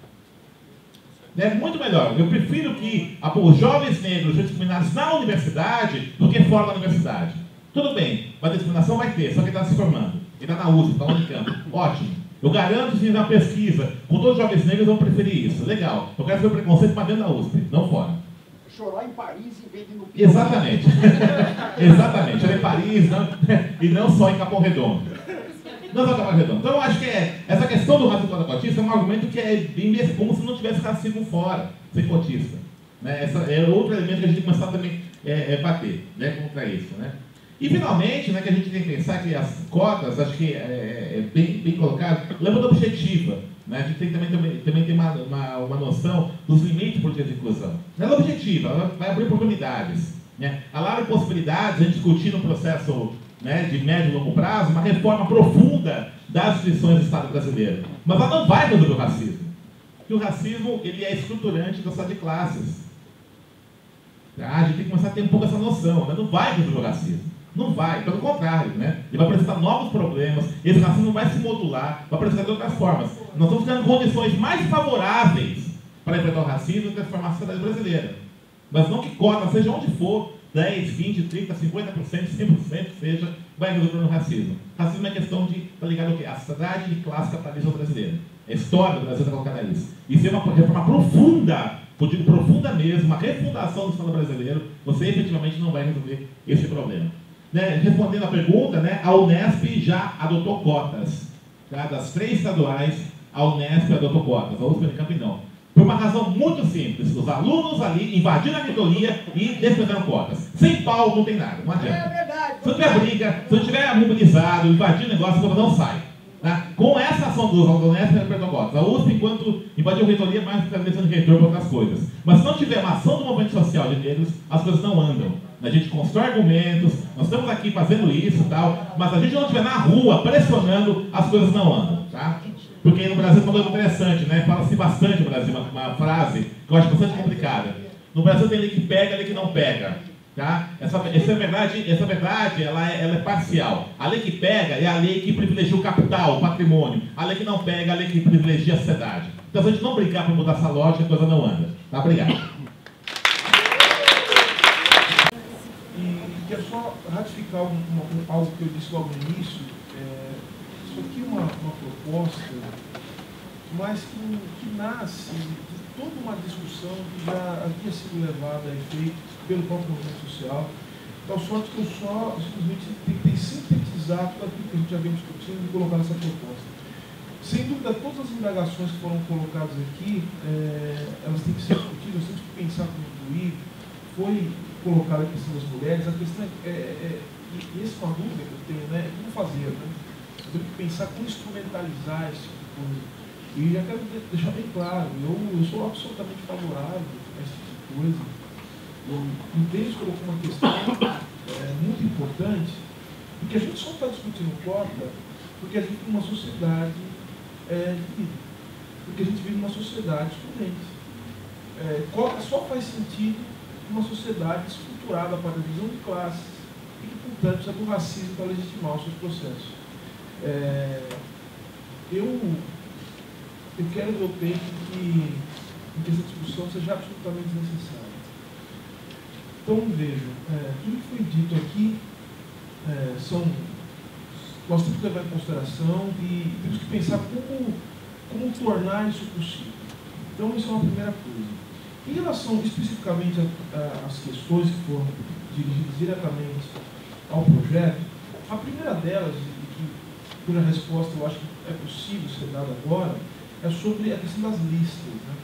É muito melhor. Eu prefiro que os jovens negros sejam discriminados na universidade do que fora da universidade. Tudo bem, mas a discriminação vai ter, só que ele está se formando. Ele está na USP, está no Unicamp. Ótimo. Eu garanto que na pesquisa, com todos os jovens negros vão preferir isso. Legal. Eu quero ver o preconceito para dentro da USP, não fora. Chorar em Paris em vez de no Piauí. Exatamente. Exatamente. Chorar em Paris e não só em Capão Redondo. Não só em Capão Redondo. Então eu acho que essa questão do racismo contra cotista é um argumento que é bem como se não tivesse racismo fora, sem cotista. Né? Esse é outro elemento que a gente tem que começar também a bater, né, contra isso. Né? E, finalmente, né, que a gente tem que pensar que as cotas, acho que é bem colocado, lâmpada objetiva. Né? A gente tem que também ter uma noção dos limites por de inclusão. Ela é objetiva, ela vai abrir oportunidades. Né? Ela abre possibilidades, a gente discutir no processo, né, de médio e longo prazo, uma reforma profunda das instituições do Estado brasileiro. Mas ela não vai resolver o racismo. Porque o racismo ele é estruturante da sociedade de classes. A gente tem que começar a ter um pouco essa noção. Né? Não vai resolver o racismo. Não vai, pelo contrário, né? Ele vai apresentar novos problemas, esse racismo vai se modular, vai apresentar de outras formas. Nós estamos criando condições mais favoráveis para enfrentar o racismo e transformar a sociedade brasileira. Mas não que cota, seja onde for, 10, 20, 30, 50%, 100% seja, vai resolver o racismo. Racismo é questão de, tá ligado ao quê? A sociedade de classe capitalista brasileira. A história do Brasil está colocada nisso. E se é uma reforma profunda, eu digo profunda mesmo, uma refundação do Estado brasileiro, você efetivamente não vai resolver esse problema. Né? Respondendo a pergunta, né, a Unesp já adotou cotas. Tá? Das 3 estaduais, a Unesp adotou cotas, a USP e a Unicamp não. Por uma razão muito simples, os alunos ali invadiram a reitoria e desprezaram cotas. Sem pau não tem nada, não adianta. É verdade. Se não tiver briga, se não tiver mobilizado, invadir o negócio, a coisa não sai. Tá? Com essa ação dos alunos da Unesp, desprezaram cotas. A USP, enquanto invadiu a reitoria, mais estabelecendo reitor para outras coisas. Mas se não tiver uma ação do movimento social de negros, as coisas não andam. A gente constrói argumentos, nós estamos aqui fazendo isso e tal, mas se a gente não estiver na rua pressionando, as coisas não andam. Tá? Porque no Brasil é uma coisa interessante, né? Fala-se bastante no Brasil, uma frase que eu acho bastante complicada. No Brasil tem lei que pega e lei que não pega. Tá? Essa verdade ela é parcial. A lei que pega é a lei que privilegia o capital, o patrimônio. A lei que não pega é a lei que privilegia a sociedade. Então, se a gente não brigar para mudar essa lógica, a coisa não anda. Tá? Obrigado. Quero só ratificar algo que eu disse logo no início. Isso aqui é uma proposta, mas que nasce de toda uma discussão que já havia sido levada a efeito pelo próprio movimento social, tal sorte que eu só simplesmente tentei sintetizar tudo aquilo que a gente já vem discutindo e colocar nessa proposta. Sem dúvida, todas as indagações que foram colocadas aqui, elas têm que ser discutidas, nós temos que pensar como incluir. Foi colocada a questão das mulheres, a questão e essa é uma dúvida que eu tenho, né? Como fazer, né? Eu tenho que pensar como instrumentalizar esse tipo de coisa. E já quero deixar bem claro, eu sou absolutamente favorável a esse tipo de coisa. E Deus colocou uma questão muito importante, porque a gente só está discutindo cota porque a gente vive numa sociedade dividida, porque a gente vive numa sociedade excludente. Cota só faz sentido numa sociedade estruturada para a divisão de classes e que, portanto, precisa do racismo para legitimar os seus processos. Eu quero ver o tempo que essa discussão seja absolutamente necessária. Então, vejam, tudo que foi dito aqui nós temos que levar em consideração e temos que pensar como tornar isso possível. Então, isso é uma primeira coisa. Em relação especificamente às questões que foram dirigidas diretamente ao projeto, a primeira delas, cuja resposta eu acho que é possível ser dada agora, é sobre a questão das listas. Né?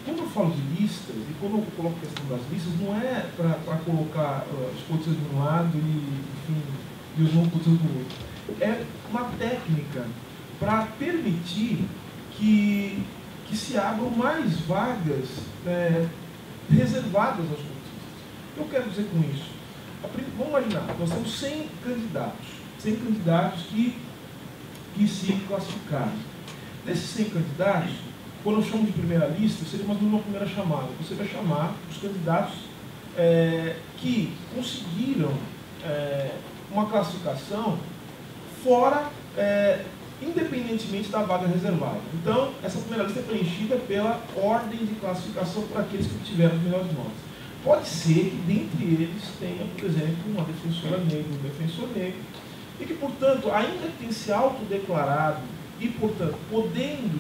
Quando eu falo de listas, e quando eu coloco a questão das listas, não é para colocar os cotistas de um lado e os não cotistas do outro. É uma técnica para permitir que se abram mais vagas reservadas aos cotistas. O que eu quero dizer com isso? Vamos imaginar, nós temos 100 candidatos que se classificaram. Desses 100 candidatos, quando eu chamo de primeira lista, seria mais uma primeira chamada. Você vai chamar os candidatos que conseguiram uma classificação fora, independentemente da vaga reservada. Então, essa primeira lista é preenchida pela ordem de classificação por aqueles que tiveram as melhores notas. Pode ser que dentre eles tenha, por exemplo, uma defensora negra, um defensor negro, e que, portanto, ainda que tenha se autodeclarado e, portanto, podendo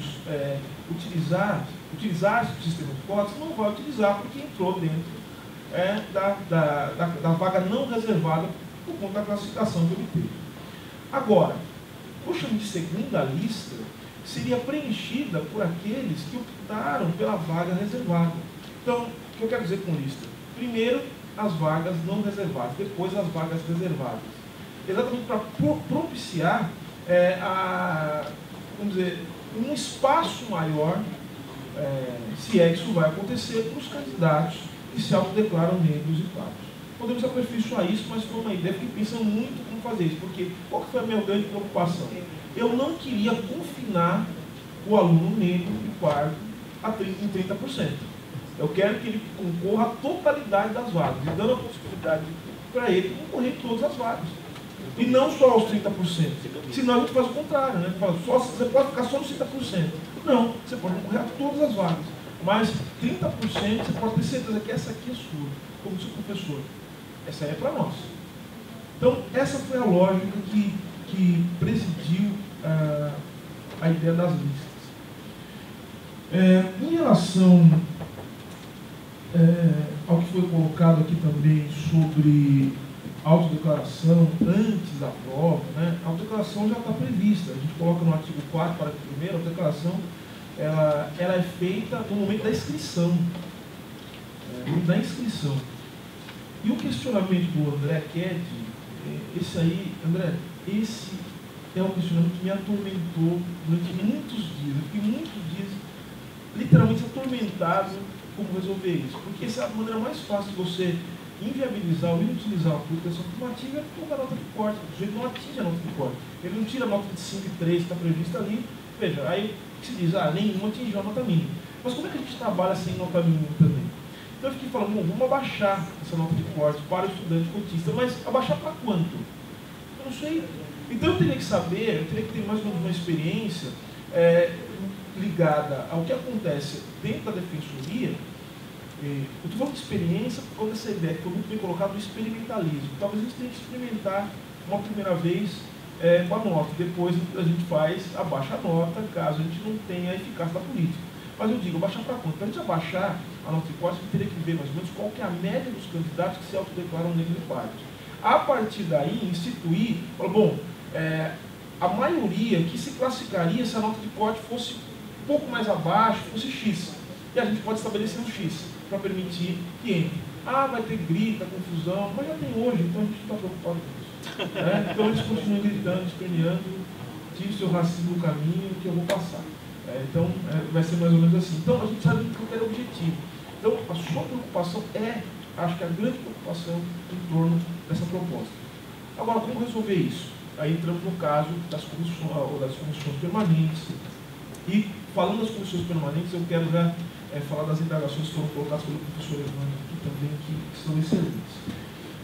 utilizar esse sistema de cotas, não vai utilizar porque entrou dentro da vaga não reservada por conta da classificação que ele teve. Agora, o chamo de segunda lista seria preenchida por aqueles que optaram pela vaga reservada. Então, o que eu quero dizer com lista? Primeiro, as vagas não reservadas, depois as vagas reservadas. Exatamente para propiciar um espaço maior, se é que isso vai acontecer, para os candidatos que se autodeclaram negros e pardos. Podemos aperfeiçoar isso, mas foi uma ideia, fiquei pensando muito como fazer isso, porque qual que foi a minha grande preocupação? Eu não queria confinar o aluno negro e pardo em 30%. Eu quero que ele concorra à totalidade das vagas, e dando a possibilidade para ele concorrer em todas as vagas. E não só aos 30%. Senão a gente faz o contrário, né? Você pode ficar só nos 30%. Não, você pode concorrer a todas as vagas. Mas 30% você pode ter certeza que essa aqui é sua, como seu professor. essa aí é para nós. Então, essa foi a lógica que presidiu a ideia das listas. Em relação ao que foi colocado aqui também sobre autodeclaração antes da prova, né? A autodeclaração já está prevista. A gente coloca no artigo 4, parágrafo 1º, a autodeclaração ela é feita no momento da inscrição. E o questionamento do André Ked, esse aí, André, esse é um questionamento que me atormentou durante muitos dias. Eu fiquei muitos dias literalmente atormentado como resolver isso. Porque essa é a maneira mais fácil de você inviabilizar ou inutilizar a publicação afirmativa é colocar a nota de corte. O sujeito não atinge a nota de corte. Ele não tira a nota de 5 e 3 que está prevista ali. Veja, aí se diz, nenhuma atingiu a nota mínima. Mas como é que a gente trabalha sem nota mínima também? Então eu fiquei falando, bom, vamos abaixar essa nota de corte para o estudante cotista, mas abaixar para quanto? Eu não sei. Então eu teria que saber, eu teria que ter mais ou menos uma experiência ligada ao que acontece dentro da defensoria. Eu estou falando de experiência por causa dessa ideia que foi muito bem colocado do experimentalismo. Talvez a gente tenha que experimentar uma primeira vez com a nota, depois a gente abaixa a nota, caso a gente não tenha a eficácia da política. Mas eu digo, abaixar para quanto? Para a gente abaixar a nota de corte, a gente teria que ver mais ou menos qual que é a média dos candidatos que se autodeclaram negros e pardos. A partir daí, instituir, bom, a maioria que se classificaria se a nota de corte fosse um pouco mais abaixo, fosse X. E a gente pode estabelecer um X para permitir que entre. Vai ter grita, confusão, mas já tem hoje, então a gente não está preocupado com isso. Então eles continuam gritando, esperneando, tire o seu racismo do caminho que eu vou passar. Então vai ser mais ou menos assim. Então a gente sabe que qual é o objetivo. Então a sua preocupação acho que a grande preocupação em torno dessa proposta. Agora, como resolver isso? Aí entramos no caso das comissões permanentes. E falando das comissões permanentes, eu quero já falar das indagações que foram colocadas pelo professor Evandro aqui também, que são excelentes.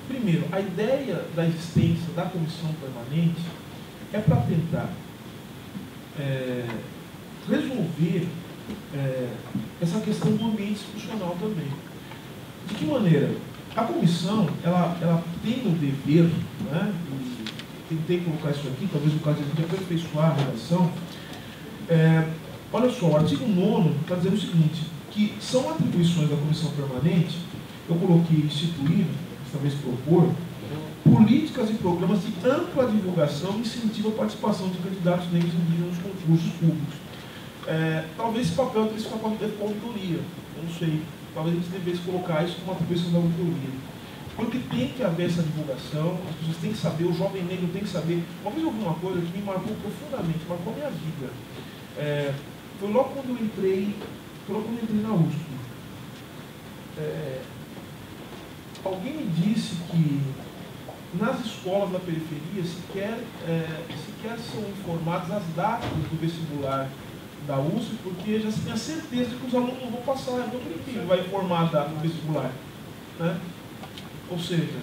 Primeiro, a ideia da existência da comissão permanente é para tentar resolver essa questão do ambiente institucional também. De que maneira? A comissão, ela tem o dever, né, e tentei colocar isso aqui, talvez no caso de a gente aperfeiçoar a redação. Olha só, o artigo 9º está dizendo o seguinte, que são atribuições da comissão permanente, eu coloquei instituir, talvez propor, políticas e programas de ampla divulgação e incentivo à participação de candidatos negros e indígenas nos concursos públicos. Talvez esse papel tenha que ficar com a auditoria, eu não sei, talvez a gente devesse colocar isso como uma atribuição da auditoria. Porque tem que haver essa divulgação, as pessoas têm que saber, o jovem negro tem que saber. Uma vez eu ouvi uma coisa que me marcou profundamente, marcou a minha vida. Foi logo quando eu entrei na USP. Alguém me disse que nas escolas da periferia sequer são informadas as datas do vestibular da USP, porque já se tem a certeza de que os alunos não vão passar. Então, por que vai informar a data do vestibular? Né? Ou seja,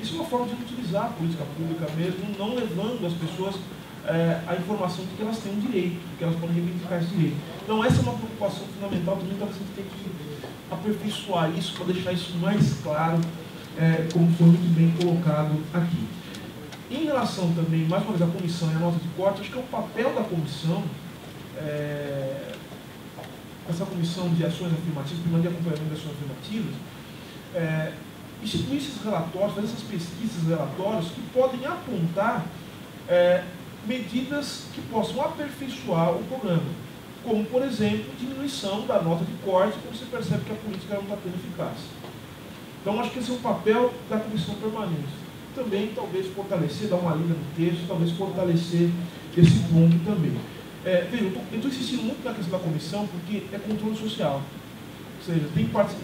isso é uma forma de utilizar a política pública mesmo, não levando as pessoas a informação de que elas têm um direito, que elas podem reivindicar esse direito. Então, essa é uma preocupação fundamental também, talvez a gente tenha que aperfeiçoar isso para deixar isso mais claro, como foi muito bem colocado aqui. Em relação também, mais uma vez, à comissão e à nota de corte, acho que é o papel da comissão, essa comissão de ações afirmativas, primeiro de acompanhamento de ações afirmativas, instituir esses relatórios, fazer essas pesquisas, relatórios que podem apontar medidas que possam aperfeiçoar o programa, como, por exemplo, diminuição da nota de corte, quando você percebe que a política não está tendo eficácia. Então, acho que esse é o papel da comissão permanente. Também, talvez, fortalecer, dar uma lida no texto, talvez fortalecer esse ponto também. Veja, eu estou insistindo muito na questão da comissão, porque é controle social. Ou seja, tem parte,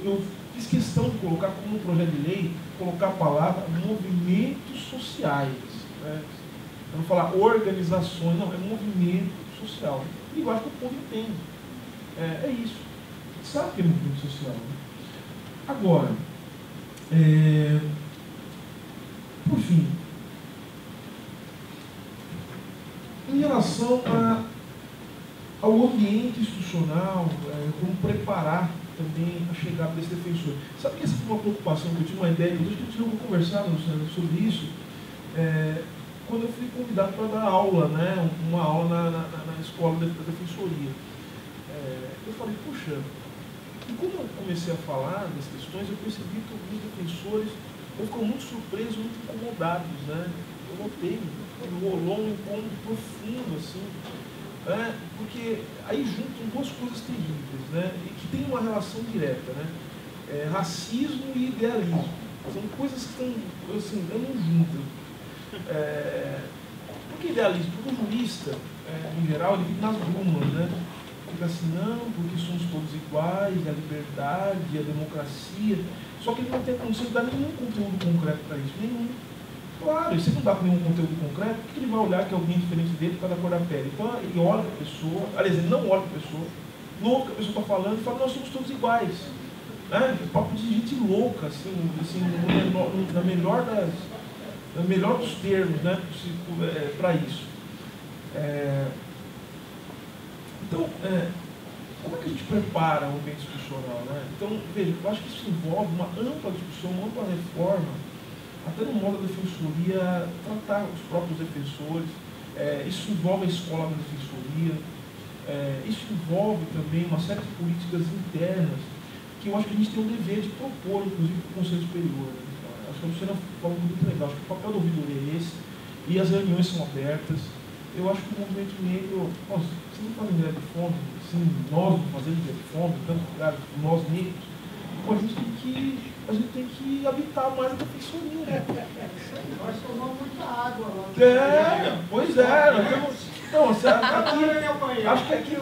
eu fiz questão de colocar como um projeto de lei, colocar a palavra movimentos sociais. Né? Eu não falar organizações, não, é movimento social. E eu acho que o povo entende. É isso. Sabe que é movimento social. Né? Agora, por fim, em relação ao ambiente institucional, como preparar também a chegada desse defensor. Sabe que essa foi uma preocupação que eu tinha, uma ideia, que a gente não conversava sobre isso, quando eu fui convidado para dar aula, né, uma aula na escola da defensoria. Eu falei, puxa, e como eu comecei a falar das questões, eu percebi que alguns defensores ficam muito surpresos, muito incomodados, né? Eu notei, rolou um incômodo profundo, assim, porque aí juntam duas coisas terríveis, né? E que tem uma relação direta, né? Racismo e idealismo. São coisas que estão, assim, andam juntas. Por que idealismo? Porque o jurista, em geral, ele fica nas brumas, né? Fica assim, não, porque somos todos iguais, a liberdade, a democracia. Só que ele não tem condição de dar nenhum conteúdo concreto para isso, nenhum. Claro, e se não dá nenhum conteúdo concreto, por que ele vai olhar que alguém é diferente dele por causa da cor da pele? Então ele olha para a pessoa, aliás, ele não olha para a pessoa, não ouve o que a pessoa está falando e fala, nós somos todos iguais. Papo de gente louca, assim na melhor dos termos, né, para isso. Então, como é que a gente prepara o ambiente institucional, né? Então, veja, eu acho que isso envolve uma ampla discussão, uma ampla reforma, até no modo da defensoria tratar os próprios defensores. Isso envolve a escola da defensoria, isso envolve também uma série de políticas internas que eu acho que a gente tem o dever de propor, inclusive, para o Conselho Superior. Né? Acho que a Luciana falou muito legal, acho que o papel da ouvidoria é esse, e as reuniões são abertas. Eu acho que o movimento negro, se não fazem greve de fome, assim, nós não fazemos greve de fome, tanto lugares, nós negros, a gente tem que habitar mais a defensoria. Né? Nós tomamos muita água lá. Pois é. Então, aqui, acho que aqui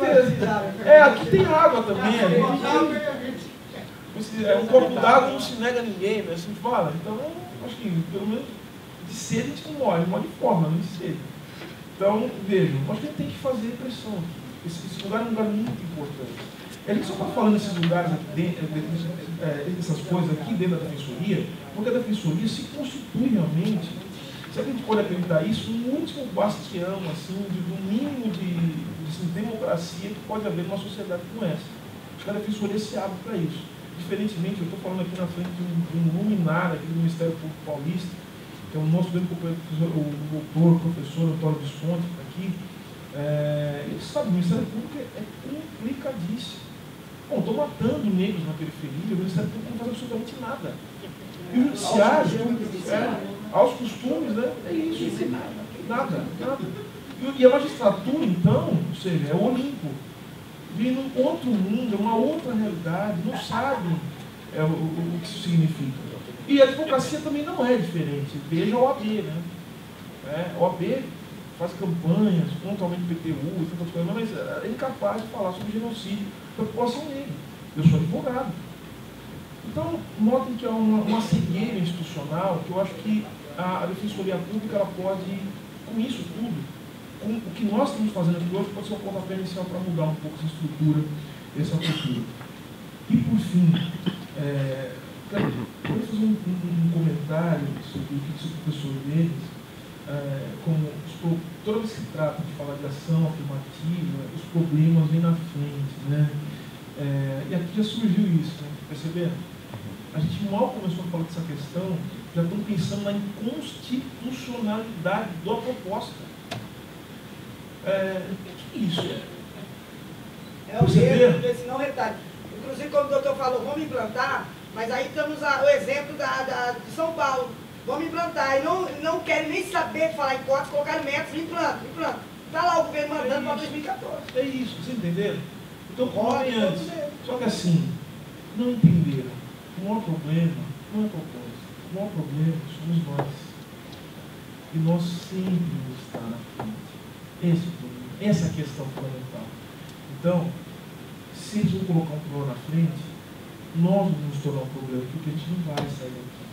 tem água também. Um copo d'água não se nega a ninguém, né? Assim fala. Então, acho que pelo menos de sede a gente não morre de forma, não de sede. Então, vejam, acho que a gente tem que fazer pressão aqui. Esse lugar é um lugar muito importante. A gente só está falando desses lugares aqui dentro, dessas coisas aqui dentro da defensoria, porque a defensoria se constitui realmente, se a gente pode acreditar isso, um último bastião, assim, do mínimo de democracia que pode haver numa sociedade como essa. Acho que a defensoria se abre para isso. Diferentemente, eu estou falando aqui na frente de um luminar aqui do Ministério Público Paulista, que é o nosso grande o doutor, professor Antônio Visconti, que está aqui. Ele sabe, o Ministério Público é complicadíssimo. Bom, estou matando negros na periferia, o Ministério Público não faz absolutamente nada. E o Judiciário, aos costumes, né? É isso. Nada. E a magistratura, então, ou seja, é o Olimpo. Vive num outro mundo, é uma outra realidade, não sabe o que isso significa. E a advocacia também não é diferente. Veja a OAB, né? A OAB faz campanhas contra o aumento do IPTU e tantas coisas, mas é incapaz de falar sobre genocídio da população negra. Eu sou advogado. Então, notem que há uma cegueira institucional que eu acho que a Defensoria Pública ela pode, com isso tudo, com o que nós estamos fazendo aqui hoje, pode ser um pontapé inicial para mudar um pouco essa estrutura, essa cultura. E, por fim, quero fazer um comentário sobre o que disse o professor Mendes, como toda vez que se trata de falar de ação afirmativa, os problemas vêm na frente, né? E aqui já surgiu isso, né? Perceberam? A gente mal começou a falar dessa questão, já estamos pensando na inconstitucionalidade da proposta. O que é isso? É o mesmo, porque senão retalho. Inclusive, como o doutor falou, vamos implantar, mas aí temos o exemplo de São Paulo. Vamos implantar. E não querem nem saber de falar em cotas, colocar metas, implanta. Está lá o governo mandando para 2014. É isso, vocês entenderam? Então, como antes. Só que assim, não entenderam. O maior problema não é a proposta. O maior problema somos nós. E nós sempre vamos estar na frente. Esse é o problema. Essa é a questão fundamental. Então, se eles vão colocar um problema na frente, nós vamos nos tornar um problema, porque a gente não vai sair daqui.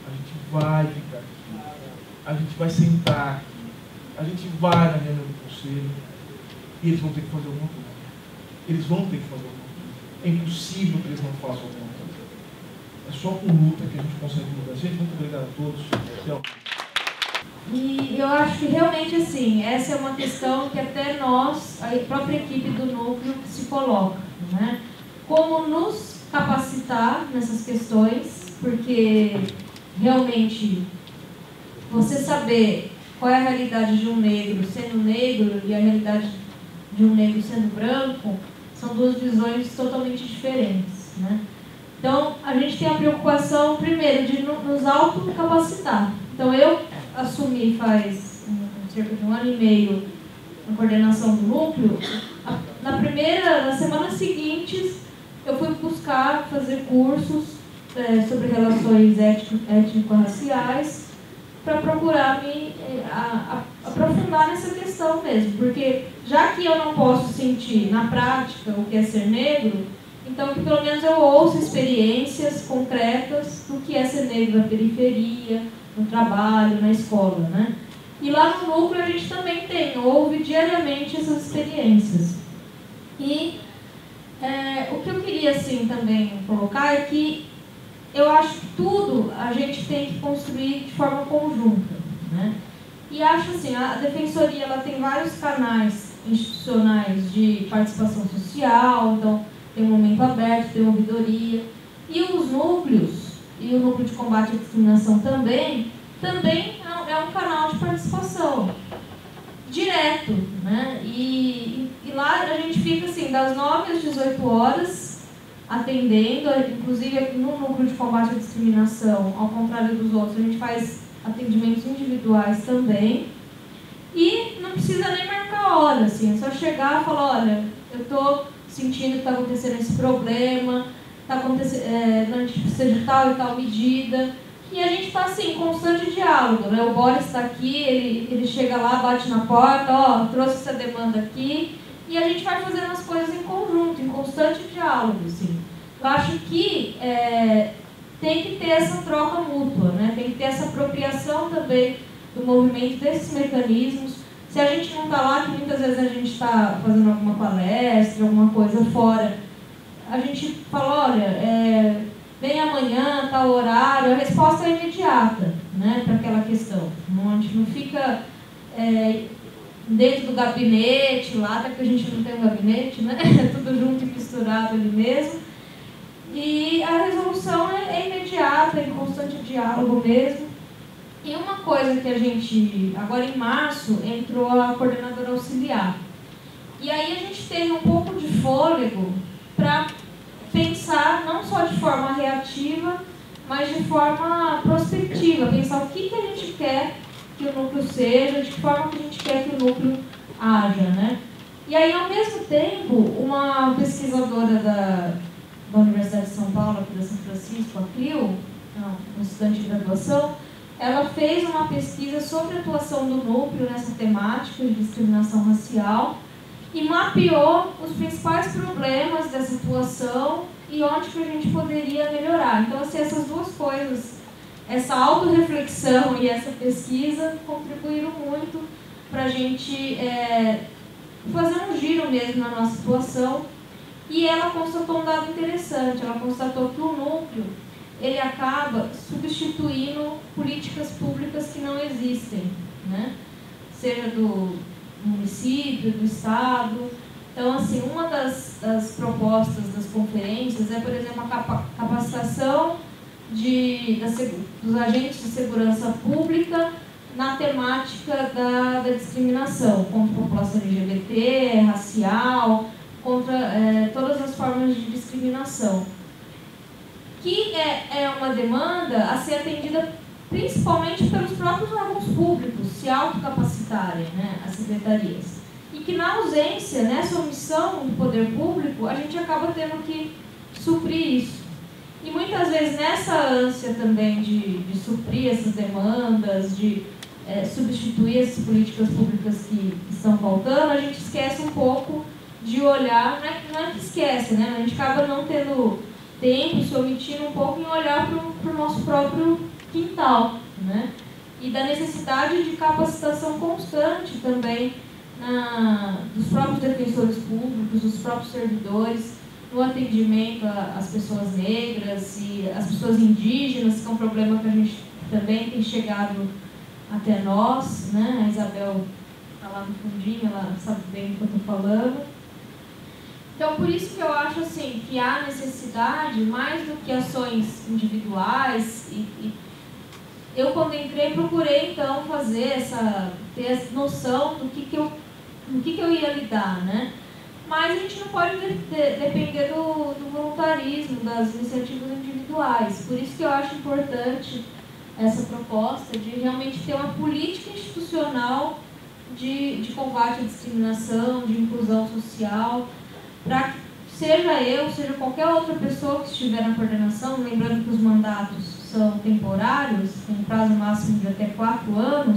A gente vai ficar aqui. A gente vai sentar aqui. A gente vai na reunião do conselho. E eles vão ter que fazer alguma coisa. Eles vão ter que fazer alguma coisa. É impossível que eles não façam alguma coisa. É só com luta que a gente consegue mudar. Gente, muito obrigado a todos. Tchau. E eu acho que realmente, assim, essa é uma questão que até nós, a própria equipe do núcleo, se coloca, né? Como nos capacitar nessas questões, porque realmente você saber qual é a realidade de um negro sendo negro e a realidade de um negro sendo branco são duas visões totalmente diferentes, né? Então, a gente tem a preocupação, primeiro, de nos autocapacitar. Então, eu assumi faz cerca de 1 ano e meio a coordenação do núcleo. Nas semanas seguintes, eu fui buscar fazer cursos sobre relações étnico-raciais para procurar me aprofundar nessa questão mesmo. Porque, já que eu não posso sentir na prática o que é ser negro, então que pelo menos eu ouço experiências concretas do que é ser negro na periferia, no trabalho, na escola, né? E lá no núcleo a gente também ouve diariamente essas experiências. E o que eu queria assim também colocar é que eu acho que tudo a gente tem que construir de forma conjunta, né? E acho assim, a Defensoria ela tem vários canais institucionais de participação social, então tem um momento aberto, tem ouvidoria, e os núcleos, e o núcleo de combate à discriminação também é um canal de participação direto, né? E lá a gente fica assim, das 9 às 18 horas, atendendo, inclusive no núcleo de combate à discriminação, ao contrário dos outros, a gente faz atendimentos individuais também, e não precisa nem marcar hora, assim, é só chegar e falar, olha, eu estou sentindo que está acontecendo esse problema, está acontecendo, a gente precisa de tal e tal medida, e a gente está assim, em constante diálogo, né? O Boris está aqui, ele chega lá, bate na porta, trouxe essa demanda aqui, e a gente vai fazendo as coisas em conjunto, em constante diálogo, assim. Eu acho que tem que ter essa troca mútua, né? Tem que ter essa apropriação também do movimento, desses mecanismos. Se a gente não está lá, que muitas vezes a gente está fazendo alguma palestra, alguma coisa fora, a gente fala, olha, vem amanhã, tal horário, a resposta é imediata, né, para aquela questão. A gente não fica dentro do gabinete lá, até que a gente não tem um gabinete, né? É tudo junto e misturado ali mesmo. E a resolução é imediata, em constante diálogo mesmo. E uma coisa que a gente, agora em março, entrou a coordenadora auxiliar. E aí a gente teve um pouco de fôlego para pensar, não só de forma reativa, mas de forma prospectiva, pensar o que a gente quer que o núcleo seja, de que forma que a gente quer que o núcleo haja, né? E aí, ao mesmo tempo, uma pesquisadora da Universidade de São Paulo, aqui da São Francisco, a Clio, uma estudante de graduação, ela fez uma pesquisa sobre a atuação do núcleo nessa temática de discriminação racial e mapeou os principais problemas dessa atuação e onde que a gente poderia melhorar. Então, assim, essas duas coisas, essa autorreflexão e essa pesquisa contribuíram muito para a gente fazer um giro mesmo na nossa atuação. E ela constatou um dado interessante, ela constatou que o núcleo ele acaba substituindo políticas públicas que não existem, né? Seja do município, do estado. Então, assim, uma das propostas das conferências é, por exemplo, a capacitação dos agentes de segurança pública na temática da discriminação contra a população LGBT, racial, contra todas as formas de discriminação, que é uma demanda a ser atendida principalmente pelos próprios órgãos públicos se autocapacitarem, né, as secretarias. E que na ausência, nessa omissão do poder público, a gente acaba tendo que suprir isso. E muitas vezes nessa ânsia também de suprir essas demandas, de substituir essas políticas públicas que estão faltando, a gente esquece um pouco de olhar, não é que esquece, né? A gente acaba não tendo tempo, se omitindo um pouco em olhar para o nosso próprio quintal, né? E da necessidade de capacitação constante também dos próprios defensores públicos, dos próprios servidores, no atendimento às pessoas negras e às pessoas indígenas, que é um problema que a gente também tem chegado até nós, né? A Isabel está lá no fundinho, ela sabe bem do que eu estou falando. Então, por isso que eu acho assim, que há necessidade, mais do que ações individuais, eu quando entrei procurei então ter essa noção do que eu ia lidar, né? Mas a gente não pode depender do voluntarismo, das iniciativas individuais. Por isso que eu acho importante essa proposta de realmente ter uma política institucional de combate à discriminação, de inclusão social, para que seja eu, seja qualquer outra pessoa que estiver na coordenação, lembrando que os mandatos são temporários, tem um prazo máximo de até 4 anos.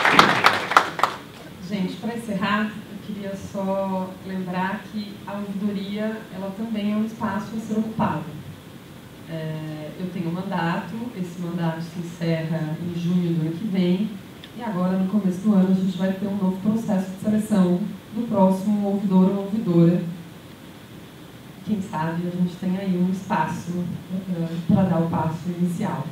Gente, para encerrar, eu queria só lembrar que a ouvidoria, ela também é um espaço a ser ocupado. Eu tenho um mandato, esse mandato se encerra em junho do ano que vem, e agora, no começo do ano, a gente vai ter um novo processo de seleção do próximo ouvidor ou ouvidora. Quem sabe a gente tem aí um espaço para dar o passo inicial.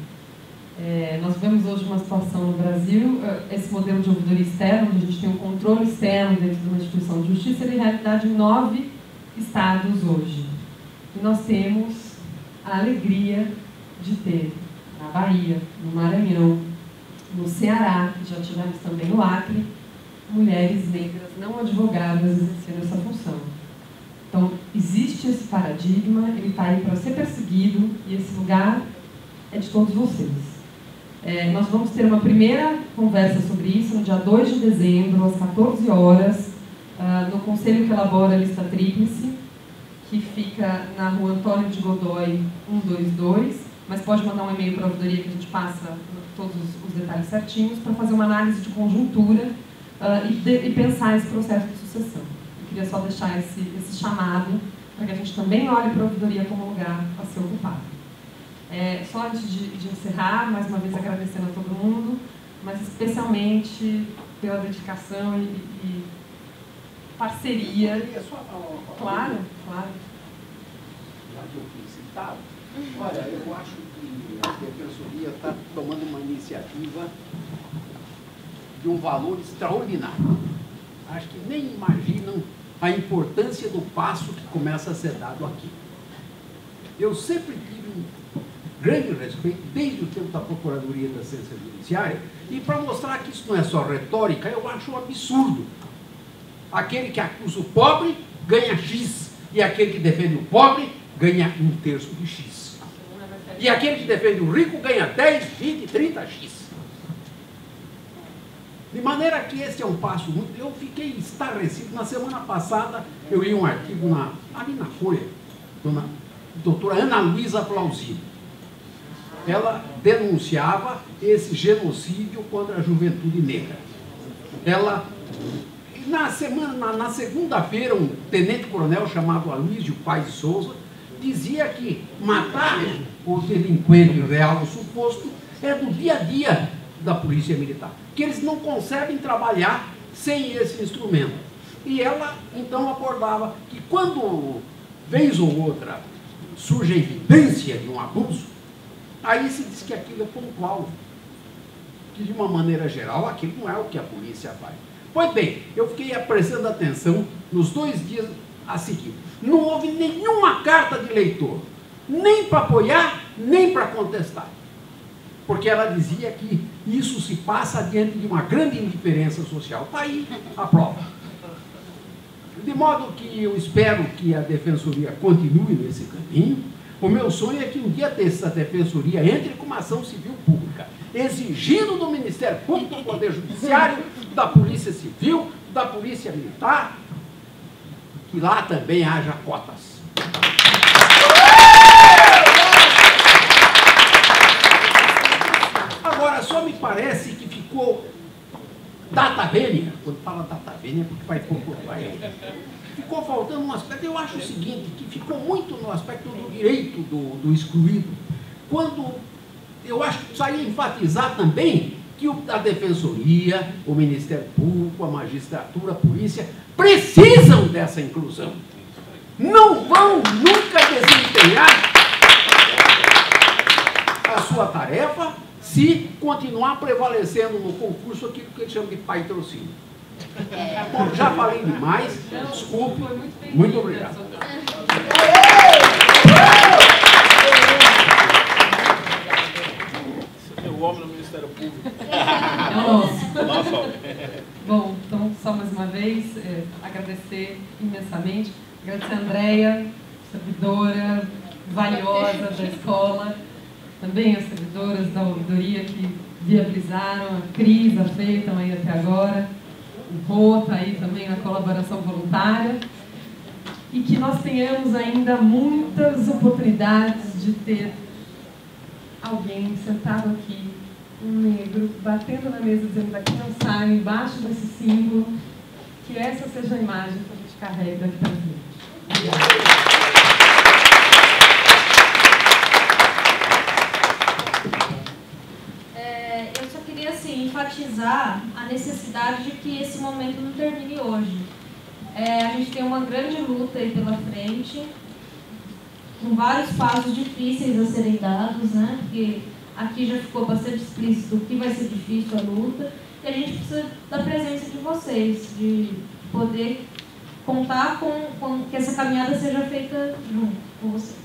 Nós vemos hoje uma situação no Brasil, esse modelo de ouvidoria externa, onde a gente tem um controle externo dentro de uma instituição de justiça, ele é realidade em 9 estados hoje. E nós temos a alegria de ter na Bahia, no Maranhão, no Ceará, que já tivemos também no Acre, mulheres negras não advogadas exercendo essa função. Então, existe esse paradigma, ele está aí para ser perseguido, e esse lugar é de todos vocês. Nós vamos ter uma primeira conversa sobre isso no dia 2 de dezembro, às 14 horas, no Conselho que elabora a lista tríplice, que fica na rua Antônio de Godoy 122, mas pode mandar um e-mail para a ouvidoria que a gente passa todos os detalhes certinhos, para fazer uma análise de conjuntura e pensar esse processo de sucessão. Eu queria só deixar esse chamado para que a gente também olhe para a ouvidoria como lugar a ser ocupado. Só antes de encerrar, mais uma vez agradecendo a todo mundo, mas especialmente pela dedicação e parceria. Claro, claro. Já que eu fui citado, olha, eu acho que a Defensoria está tomando uma iniciativa de um valor extraordinário. Acho que nem imaginam a importância do passo que começa a ser dado aqui. Eu sempre tive um grande respeito, desde o tempo da Procuradoria da Ciência Judiciária, e para mostrar que isso não é só retórica, eu acho um absurdo. Aquele que acusa o pobre ganha X, e aquele que defende o pobre ganha 1/3 de X. E aquele que defende o rico ganha 10, 20, 30X. De maneira que esse é um passo muito... Eu fiquei estarrecido. Na semana passada, eu li um artigo ali na Folha, doutora Ana Luísa Plausílio. Ela denunciava esse genocídio contra a juventude negra. Ela... Na segunda-feira, um tenente-coronel chamado Aloysio Paes Souza dizia que matar o delinquente real ou suposto é do dia a dia da polícia militar, que eles não conseguem trabalhar sem esse instrumento. E ela, então, abordava que quando, vez ou outra, surge a evidência de um abuso, aí se diz que aquilo é pontual, que de uma maneira geral aquilo não é o que a polícia faz. Pois bem, eu fiquei prestando atenção nos 2 dias a seguir. Não houve nenhuma carta de leitor, nem para apoiar, nem para contestar. Porque ela dizia que isso se passa diante de uma grande indiferença social. Está aí a prova. De modo que eu espero que a Defensoria continue nesse caminho. O meu sonho é que um dia desse a Defensoria entre com uma ação civil pública, exigindo do Ministério Público, do Poder Judiciário, da Polícia Civil, da Polícia Militar, que lá também haja cotas. Agora, só me parece que ficou data vênia, quando fala data vênia, porque vai pouco, ficou faltando um aspecto. Eu acho o seguinte, que ficou muito no aspecto do direito do excluído, quando eu acho que precisaria enfatizar também que a Defensoria, o Ministério Público, a magistratura, a polícia, precisam dessa inclusão. Não vão nunca desempenhar a sua tarefa se continuar prevalecendo no concurso aquilo que ele chama de patrocínio. Bom, já falei demais, desculpe, muito obrigado. O homem no Ministério Público. É o nosso. Nosso homem. Bom, então, só mais uma vez, agradecer imensamente. Agradecer a Andréia, servidora valiosa da escola, também as servidoras da ouvidoria que viabilizaram, a Cris, a Fê, estão aí até agora, o Rô está aí também na colaboração voluntária, e que nós tenhamos ainda muitas oportunidades de ter alguém sentado aqui, um negro, batendo na mesa, dizendo: daqui não sai, embaixo desse símbolo, que essa seja a imagem que a gente carrega aqui para frente. Obrigada. Eu só queria assim, enfatizar a necessidade de que esse momento não termine hoje. A gente tem uma grande luta aí pela frente, com vários passos difíceis a serem dados, né? Porque aqui já ficou bastante explícito o que vai ser difícil a luta, e a gente precisa da presença de vocês, de poder contar com que essa caminhada seja feita junto com vocês.